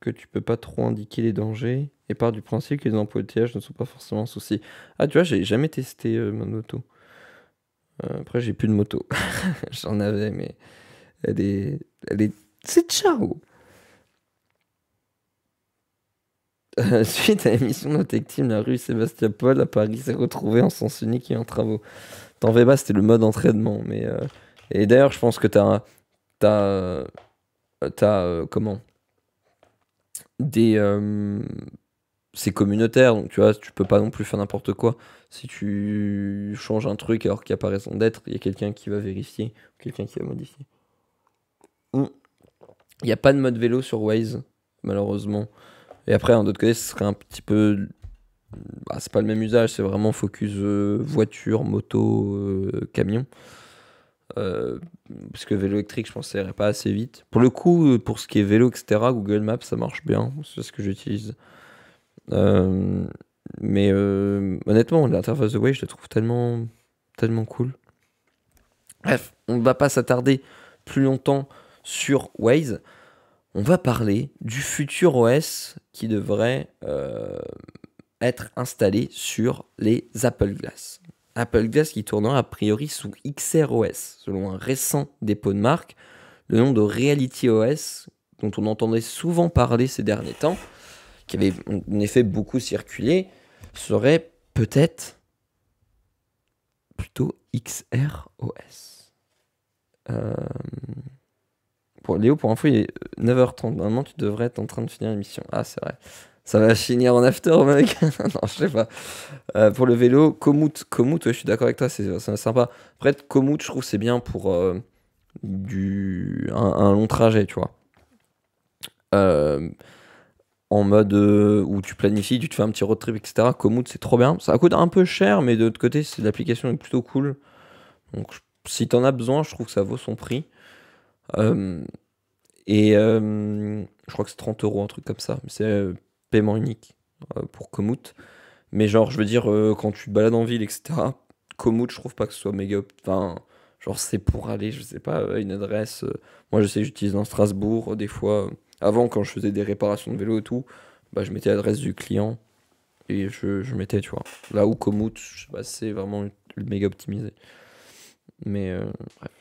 que tu peux pas trop indiquer les dangers et part du principe que les embouteillages ne sont pas forcément un souci. Ah, tu vois, j'ai jamais testé mode moto. Après, j'ai plus de moto. J'en avais, mais elle est, c'est ciao. Suite à l'émission de Tech Team, la rue Sébastopol à Paris s'est retrouvée en sens unique et en travaux. T'en fais pas, c'était le mode entraînement, mais et d'ailleurs, je pense que t'as comment des c'est communautaire, donc tu vois, tu peux pas non plus faire n'importe quoi. Si tu changes un truc alors qu'il n'y a pas raison d'être, il y a quelqu'un qui va vérifier, quelqu'un qui va modifier. Il n'y a pas de mode vélo sur Waze, malheureusement. Et après, en d'autres côté, ce serait un petit peu. C'est pas le même usage, c'est vraiment focus voiture, moto, camion. Parce que vélo électrique, je pense que ça irait pas assez vite. Pour le coup, pour ce qui est vélo, etc., Google Maps, ça marche bien. C'est ce que j'utilise. Mais honnêtement, l'interface de Waze, je la trouve tellement, tellement cool. Bref, on ne va pas s'attarder plus longtemps sur Waze. On va parler du futur OS qui devrait être installé sur les Apple Glass. Apple Glass qui tournera a priori sous XROS, selon un récent dépôt de marque. Le nom de Reality OS, dont on entendait souvent parler ces derniers temps, qui avait en effet beaucoup circulé, serait peut-être plutôt XROS. Pour Léo, pour info, il est 9h30. Normalement, tu devrais être en train de finir l'émission. Ah, c'est vrai. Ça va finir en after, mec. Non, je sais pas. Pour le vélo, Komoot, ouais, je suis d'accord avec toi, c'est sympa. Après, Komoot, je trouve c'est bien pour un long trajet, tu vois. En mode où tu planifies, tu te fais un petit road trip, etc. Komoot, c'est trop bien. Ça coûte un peu cher, mais de l'autre côté, l'application est plutôt cool. Donc, si t'en as besoin, je trouve que ça vaut son prix. Je crois que c'est 30 €, un truc comme ça. Mais c'est paiement unique pour Komoot. Mais genre, je veux dire, quand tu te balades en ville, etc., Komoot, je trouve pas que ce soit méga. Enfin, genre, c'est pour aller, je sais pas, à une adresse. Moi, je sais, j'utilise dans Strasbourg, des fois. Avant, quand je faisais des réparations de vélo et tout, bah, je mettais l'adresse du client et je mettais, tu vois. Là où Komoot, je sais pas, c'est vraiment méga optimisé. Mais bref.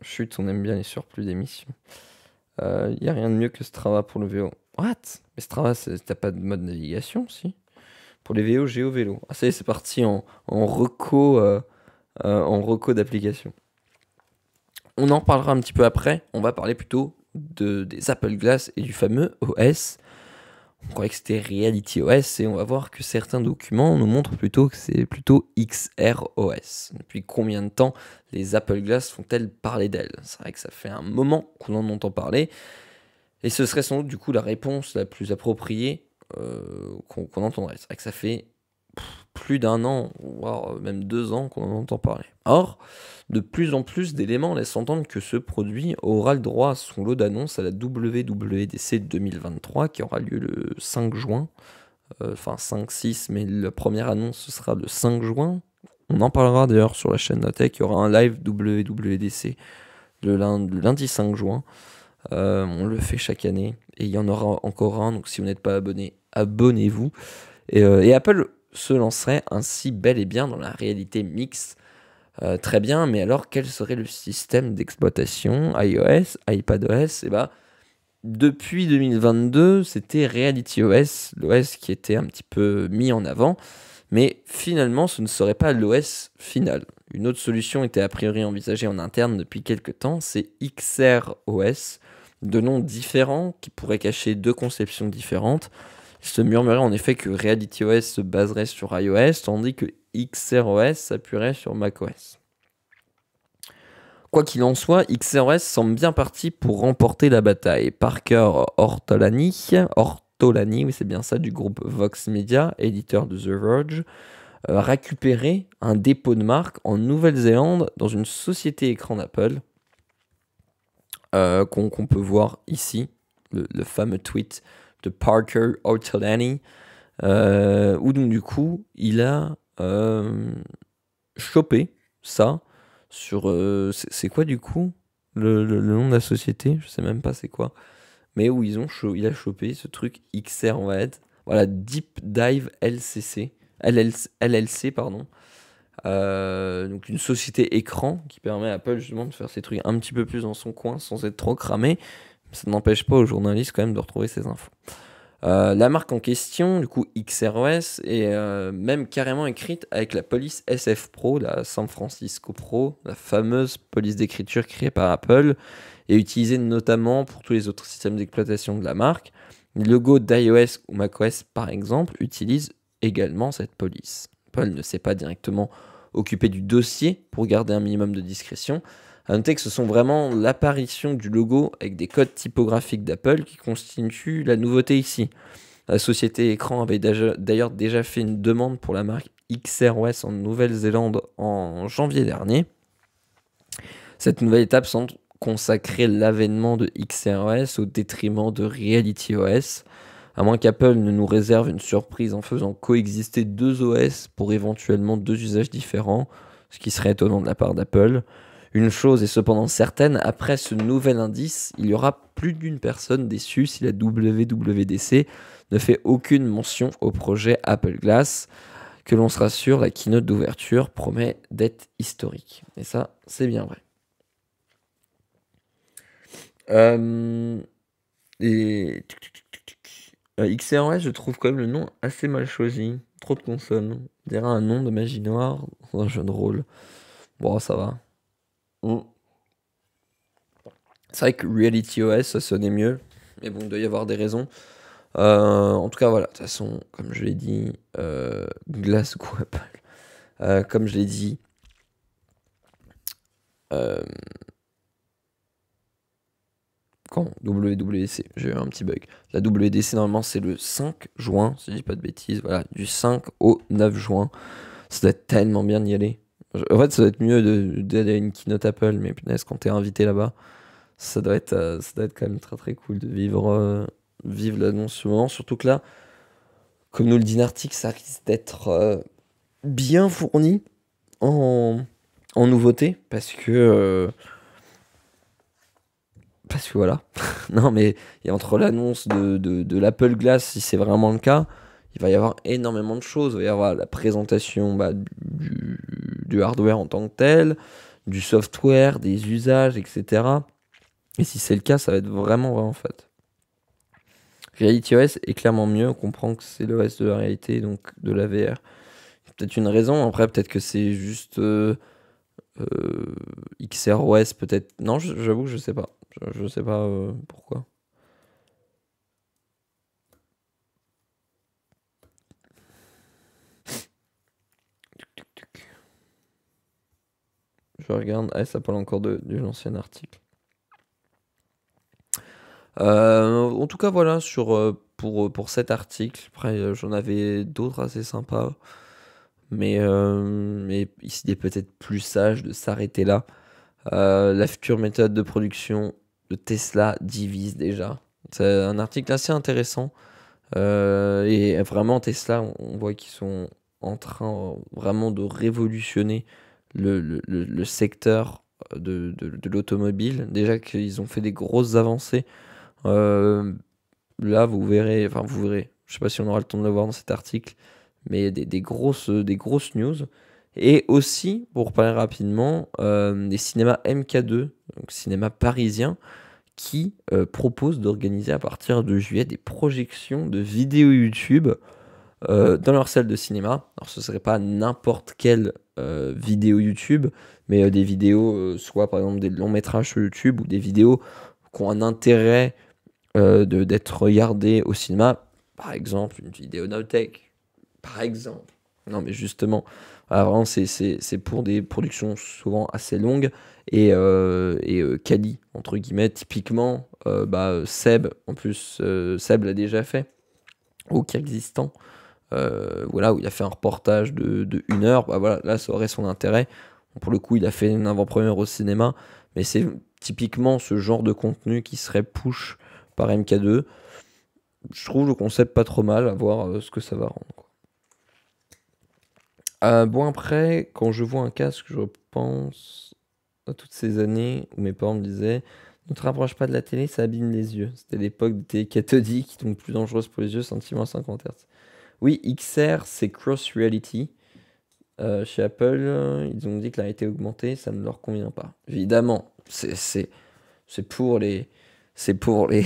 Chut, on aime bien les surplus d'émissions. Y a rien de mieux que Strava pour le vélo. What? Mais Strava, t'as pas de mode navigation, si? Pour les VO, Géo Vélo. Ah, ça y est, c'est parti en reco, d'application. On en parlera un petit peu après. On va parler plutôt des Apple Glass et du fameux OS. On croyait que c'était Reality OS et on va voir que certains documents nous montrent plutôt que c'est plutôt XROS. Depuis combien de temps les Apple Glass font-elles parler d'elles? C'est vrai que ça fait un moment qu'on en entend parler. Et ce serait sans doute du coup la réponse la plus appropriée qu'on entendrait. C'est vrai que ça fait plus d'un an, voire même 2 ans qu'on en entend parler. Or, de plus en plus d'éléments laissent entendre que ce produit aura le droit à son lot d'annonces à la WWDC 2023 qui aura lieu le 5 juin. Enfin 5-6, mais la première annonce ce sera le 5 juin. On en parlera d'ailleurs sur la chaîne Notech. Il y aura un live WWDC le lundi 5 juin. On le fait chaque année et il y en aura encore un, donc si vous n'êtes pas abonné, abonnez-vous. Et Apple se lancerait ainsi bel et bien dans la réalité mixte. Très bien, mais alors quel serait le système d'exploitation iOS, iPadOS? Et bah, depuis 2022, c'était RealityOS, l'OS qui était un petit peu mis en avant, mais finalement ce ne serait pas l'OS final. Une autre solution était a priori envisagée en interne depuis quelques temps, c'est XROS, de noms différents qui pourraient cacher deux conceptions différentes. Il se murmurait en effet que RealityOS se baserait sur iOS, tandis que XROS s'appuierait sur macOS. Quoi qu'il en soit, XROS semble bien parti pour remporter la bataille. Parker Ortolani, oui c'est bien ça, du groupe Vox Media, éditeur de The Verge, a récupéré un dépôt de marque en Nouvelle-Zélande dans une société écran d'Apple, qu'on peut voir ici, le fameux tweet de Parker Ortolani, où donc du coup il a chopé ça sur c'est quoi du coup le nom de la société, je sais même pas c'est quoi, mais où il a chopé ce truc XR, on va être, voilà, Deep Dive LLC pardon. Donc une société écran qui permet à Apple justement de faire ses trucs un petit peu plus dans son coin sans être trop cramé. Ça n'empêche pas aux journalistes quand même de retrouver ces infos. La marque en question, du coup XROS, est même carrément écrite avec la police SF Pro, la San Francisco Pro, la fameuse police d'écriture créée par Apple et utilisée notamment pour tous les autres systèmes d'exploitation de la marque. Le logo d'iOS ou macOS par exemple utilise également cette police. Apple ne s'est pas directement occupé du dossier pour garder un minimum de discrétion. À noter que ce sont vraiment l'apparition du logo avec des codes typographiques d'Apple qui constituent la nouveauté ici. La société écran avait d'ailleurs déjà fait une demande pour la marque XROS en Nouvelle-Zélande en janvier dernier. Cette nouvelle étape semble consacrer l'avènement de XROS au détriment de RealityOS, à moins qu'Apple ne nous réserve une surprise en faisant coexister deux OS pour éventuellement deux usages différents, ce qui serait étonnant de la part d'Apple. Une chose est cependant certaine, après ce nouvel indice, il y aura plus d'une personne déçue si la WWDC ne fait aucune mention au projet Apple Glass. Que l'on se rassure, la keynote d'ouverture promet d'être historique. Et ça, c'est bien vrai. Et XROS, je trouve quand même le nom assez mal choisi. Trop de consonnes. On dirait un nom de magie noire dans un jeu de rôle. Bon, ça va. C'est vrai que RealityOS, ça sonnait mieux. Mais bon, il doit y avoir des raisons. En tout cas, voilà. De toute façon, comme je l'ai dit, Glass ou Apple. Comme je l'ai dit, quand WWDC, j'ai eu un petit bug. La WWDC, normalement, c'est le 5 juin, si je dis pas de bêtises. Voilà, du 5 au 9 juin. Ça doit être tellement bien d'y aller. En fait, ça doit être mieux d'aller à une keynote Apple, mais punaise, quand t'es invité là-bas, ça doit être quand même très très cool de vivre l'annonce ce moment. Surtout que là, comme nous le dit l'article, ça risque d'être bien fourni en nouveautés, parce que voilà. Non, mais et entre l'annonce de l'Apple Glass, si c'est vraiment le cas, il va y avoir énormément de choses. Il va y avoir la présentation du hardware en tant que tel, du software, des usages, etc. Et si c'est le cas, ça va être vraiment, vraiment fat. RealityOS est clairement mieux. On comprend que c'est l'OS de la réalité, donc de la VR. C'est peut-être une raison. Après, peut-être que c'est juste XROS, peut-être. Non, j'avoue que je sais pas. Je sais pas pourquoi. Je regarde. Ah, ça parle encore de l'ancien article. En tout cas, voilà, pour cet article. Après, j'en avais d'autres assez sympas. Mais il est peut-être plus sage de s'arrêter là. La future méthode de production de Tesla divise déjà. C'est un article assez intéressant. Et vraiment, Tesla, on voit qu'ils sont en train vraiment de révolutionner le secteur de l'automobile. Déjà qu'ils ont fait des grosses avancées. Euh, Là, vous verrez. Je sais pas si on aura le temps de le voir dans cet article, mais il y a des grosses news. Et aussi, pour parler rapidement, des cinémas MK2, donc cinéma parisien, qui proposent d'organiser à partir de juillet des projections de vidéos YouTube dans leur salle de cinéma. Alors, ce serait pas n'importe quelle vidéo YouTube, mais des vidéos, soit par exemple des longs métrages sur YouTube ou des vidéos qui ont un intérêt d'être regardées au cinéma. Par exemple, une vidéo Nowtech. Par exemple. Non, mais justement, vraiment, c'est pour des productions souvent assez longues et quali, entre guillemets. Typiquement, Seb, en plus, Seb l'a déjà fait au Kyrgyzstan. Voilà, où il a fait un reportage de 1 heure. Bah, voilà, là, ça aurait son intérêt. Bon, pour le coup, il a fait une avant-première au cinéma, mais c'est typiquement ce genre de contenu qui serait push par MK2. Je trouve le concept pas trop mal, à voir ce que ça va rendre, quoi. Bon, après, quand je vois un casque, je pense à toutes ces années où mes parents me disaient ne te rapproche pas de la télé, ça abîme les yeux. C'était l'époque des télé cathodiques, donc plus dangereuse pour les yeux, sentiment à 50 Hz. Oui, XR, c'est Cross Reality. Chez Apple, ils ont dit que la réalité augmentée, ça ne leur convient pas. Évidemment, c'est pour les. C'est pour les.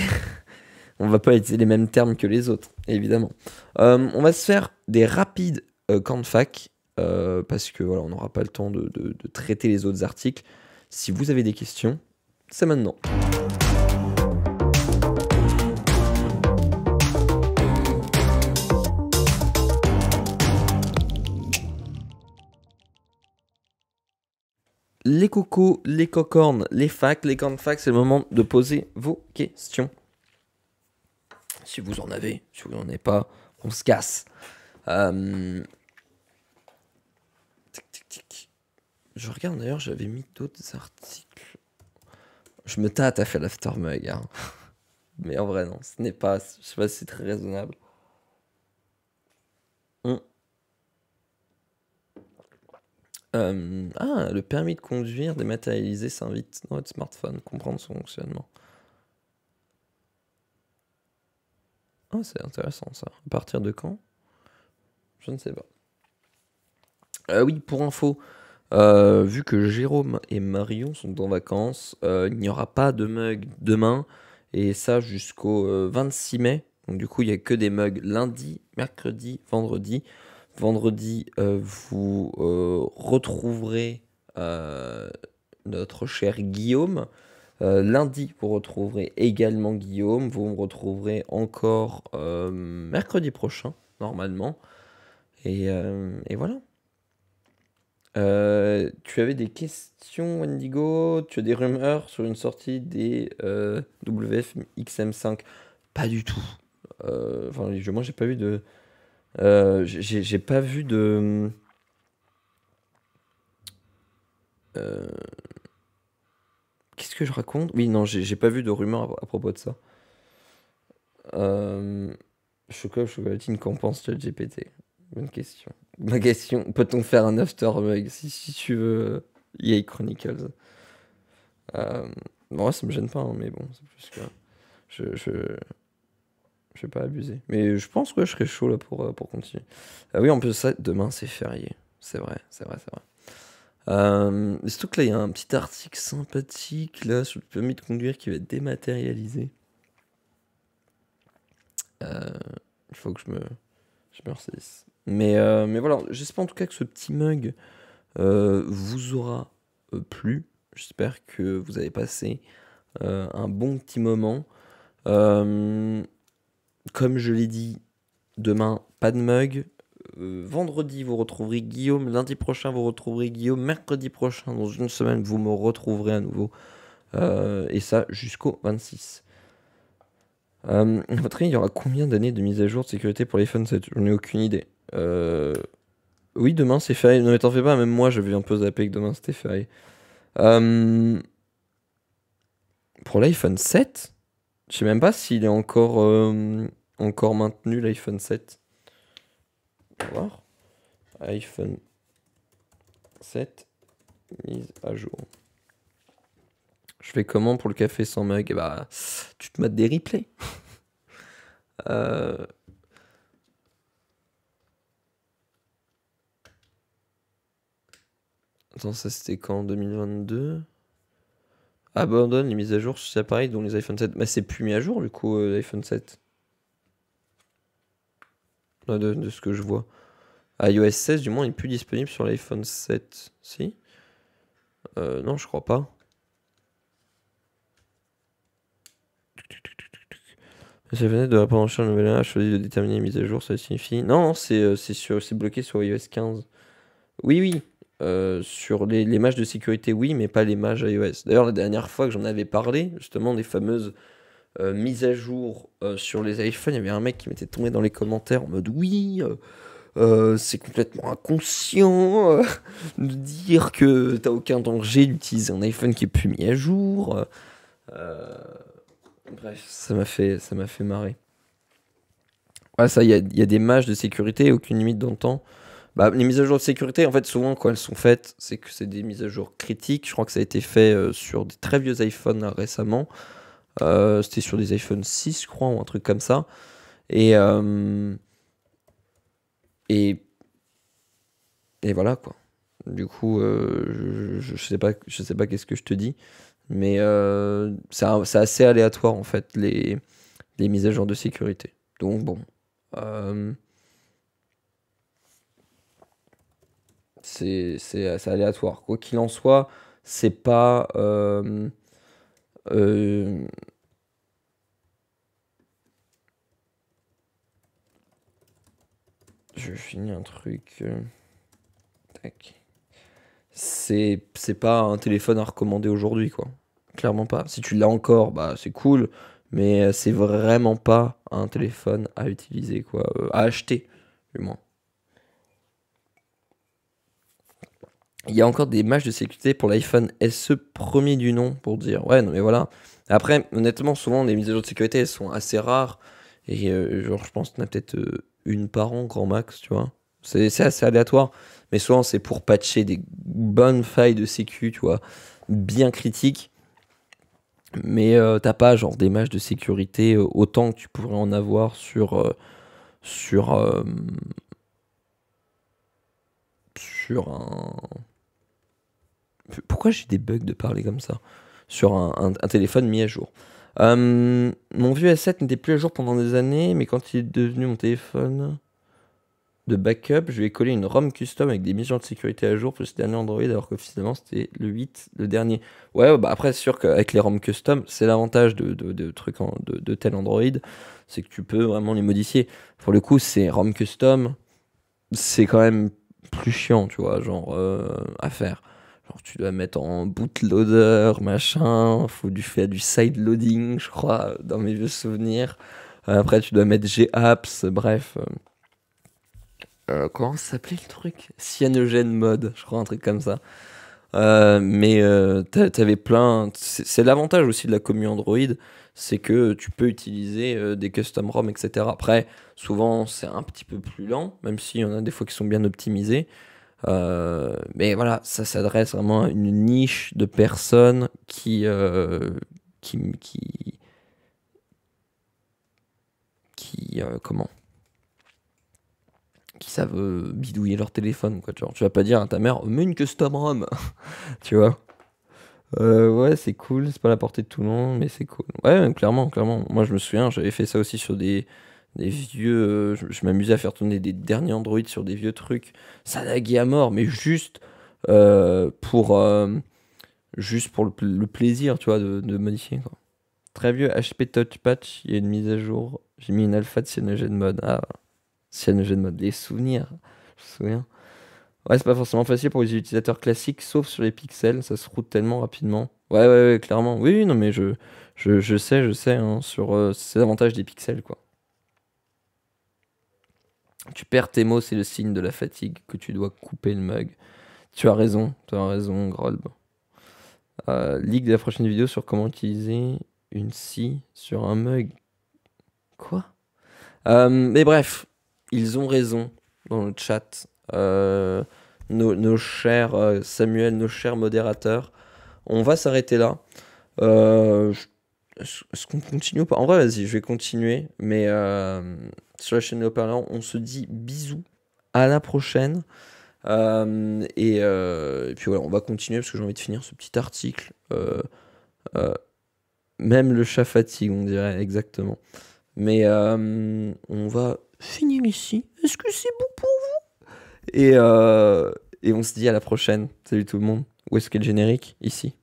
On va pas utiliser les mêmes termes que les autres, évidemment. On va se faire des rapides camps de fac, parce que voilà, on n'aura pas le temps de traiter les autres articles. Si vous avez des questions, c'est maintenant. Les cocos, les cocornes, les facs, les camps de fac, c'est le moment de poser vos questions. Si vous en avez, si vous n'en avez pas, on se casse. Tic, tic, tic. Je regarde d'ailleurs, j'avais mis d'autres articles. Je me tâte à faire l'aftermug, hein. Mais en vrai, non, ce n'est pas. Je sais pas si c'est très raisonnable. Hum. Le permis de conduire dématérialisé s'invite dans votre smartphone. Comprendre son fonctionnement. Ah, c'est intéressant ça. À partir de quand? Je ne sais pas. Oui, pour info, vu que Jérôme et Marion sont en vacances, il n'y aura pas de mug demain. Et ça jusqu'au 26 mai. Donc du coup, il n'y a que des mugs lundi, mercredi, vendredi. Vendredi, vous retrouverez notre cher Guillaume. Lundi, vous retrouverez également Guillaume. Vous me retrouverez encore mercredi prochain, normalement. Et voilà. Tu avais des questions, Wendigo? Tu as des rumeurs sur une sortie des WF-XM5? Pas du tout. Enfin, moi, j'ai pas vu de. J'ai pas vu de. euh, Qu'est-ce que je raconte? Oui, non, j'ai pas vu de rumeurs à propos de ça. Euh, Chocolatine, qu'en pense ChatGPT? Bonne question. Ma question, peut-on faire un after mug si tu veux, EA Chronicles? Euh, Bon, ça me gêne pas, hein, mais bon, c'est plus que. Je vais pas abuser. Mais je pense que je serais chaud là pour continuer. Ah oui, en plus, ça, demain c'est férié. C'est vrai, c'est vrai, c'est vrai. Surtout que là, il y a un petit article sympathique là sur le permis de conduire qui va être dématérialisé. Euh, il faut que je me ressaisisse. Mais voilà, j'espère en tout cas que ce petit mug vous aura plu. J'espère que vous avez passé un bon petit moment. Euh, Comme je l'ai dit, demain, pas de mug. Vendredi, vous retrouverez Guillaume. Lundi prochain, vous retrouverez Guillaume. Mercredi prochain, dans une semaine, vous me retrouverez à nouveau. Et ça, jusqu'au 26. À votre avis, il y aura combien d'années de mise à jour de sécurité pour l'iPhone 7? J'en ai aucune idée. Oui, demain, c'est férié. Non, mais t'en fais pas, même moi, j'avais un peu zappé que demain, c'était férié. Euh, pour l'iPhone 7, je sais même pas s'il est encore maintenu, l'iPhone 7. On va voir. iPhone 7, mise à jour. Je fais comment pour le café sans mug? Bah, tu te mates des replays. Euh, Attends, ça c'était quand? 2022? Abandonne les mises à jour sur ces appareils dont les iPhone 7. Mais c'est plus mis à jour du coup, l'iPhone 7. De ce que je vois. iOS 16, du moins, il n'est plus disponible sur l'iPhone 7. Si? Non, je crois pas. La fenêtre de répondre en nouvelle a choisi de déterminer les mises à jour, ça signifie. Non, c'est bloqué sur iOS 15. Oui, oui. Sur les mages de sécurité, oui, mais pas les mages iOS. D'ailleurs, la dernière fois que j'en avais parlé, justement, des fameuses mises à jour sur les iPhones, il y avait un mec qui m'était tombé dans les commentaires en mode oui, c'est complètement inconscient de dire que t'as aucun danger d'utiliser un iPhone qui est plus mis à jour. Euh, Bref, ça m'a fait marrer. Ouais, ça, il y a des mages de sécurité, aucune limite dans le temps. Bah, les mises à jour de sécurité, en fait, souvent, quand elles sont faites, c'est que c'est des mises à jour critiques. Je crois que ça a été fait sur des très vieux iPhones là, récemment. C'était sur des iPhone 6, je crois, ou un truc comme ça. Et, euh, et, et voilà, quoi. Du coup, je sais pas qu'est-ce que je te dis. Mais c'est assez aléatoire, en fait, les mises à jour de sécurité. Donc, bon. Euh, c'est assez aléatoire. Quoi qu'il en soit, c'est pas. Euh, je finis un truc. Tac. C'est pas un téléphone à recommander aujourd'hui, quoi. Clairement pas. Si tu l'as encore, bah c'est cool. Mais c'est vraiment pas un téléphone à utiliser, quoi. À acheter, du moins. Il y a encore des matchs de sécurité pour l'iPhone SE premier du nom pour dire ouais non mais voilà. Après honnêtement souvent les mises à jour de sécurité elles sont assez rares et genre je pense qu'il y en a peut-être une par an grand max tu vois. C'est assez aléatoire mais souvent c'est pour patcher des bonnes failles de sécu tu vois bien critiques mais t'as pas genre des matchs de sécurité autant que tu pourrais en avoir sur sur un. Pourquoi j'ai des bugs de parler comme ça? Sur un téléphone mis à jour. Mon vieux S7 n'était plus à jour pendant des années, mais quand il est devenu mon téléphone de backup, je lui ai collé une ROM custom avec des mises à jour de sécurité à jour pour ce dernier Android, alors qu'officiellement c'était le 8, le dernier. Ouais, bah après, c'est sûr qu'avec les ROM custom, c'est l'avantage de trucs de tel Android, c'est que tu peux vraiment les modifier. Pour le coup, c'est ROM custom, c'est quand même plus chiant, tu vois, genre à faire. Genre tu dois mettre en bootloader, machin, faire du side loading, je crois, dans mes vieux souvenirs. Après tu dois mettre Gapps, bref. Comment ça s'appelait le truc? Cyanogen mode, je crois, un truc comme ça. Mais t'avais plein. C'est l'avantage aussi de la commu Android, c'est que tu peux utiliser des custom ROM, etc. Après, souvent c'est un petit peu plus lent, même s'il y en a des fois qui sont bien optimisés. Mais voilà, ça s'adresse vraiment à une niche de personnes qui, qui, comment? Qui savent bidouiller leur téléphone, quoi. Genre, tu vas pas dire à ta mère, mets une custom ROM, tu vois. Ouais, c'est cool, c'est pas à la portée de tout le monde, mais c'est cool. Ouais, clairement, clairement. Moi, je me souviens, j'avais fait ça aussi sur des vieux. Je m'amusais à faire tourner des derniers Android sur des vieux trucs. Ça laguait à mort, mais euh, pour, euh, juste pour le plaisir, tu vois, de modifier, quoi. Très vieux HP Touch Patch, il y a une mise à jour. J'ai mis une alpha de CyanogenMod. Ah, CyanogenMod, les souvenirs, je me souviens. Ouais, c'est pas forcément facile pour les utilisateurs classiques, sauf sur les pixels, ça se route tellement rapidement. Ouais, ouais, ouais, clairement. Oui, oui, non, mais je sais, hein, sur c'est l'avantage des pixels, quoi. Tu perds tes mots, c'est le signe de la fatigue, que tu dois couper le mug. Tu as raison, Grolb. Leak de la prochaine vidéo sur comment utiliser une scie sur un mug. Quoi? Mais bref, ils ont raison dans le chat. Nos chers Samuel, nos chers modérateurs. On va s'arrêter là. Euh, je- Est-ce qu'on continue ou pas? En vrai, vas-y, je vais continuer. Mais sur la chaîne de Haut-Parleur, on se dit bisous. À la prochaine. Et puis voilà, on va continuer parce que j'ai envie de finir ce petit article. Euh, Même le chat fatigue, on dirait exactement. Mais on va finir ici. Est-ce que c'est bon pour et on se dit à la prochaine. Salut tout le monde. Où est-ce qu'est le générique? Ici.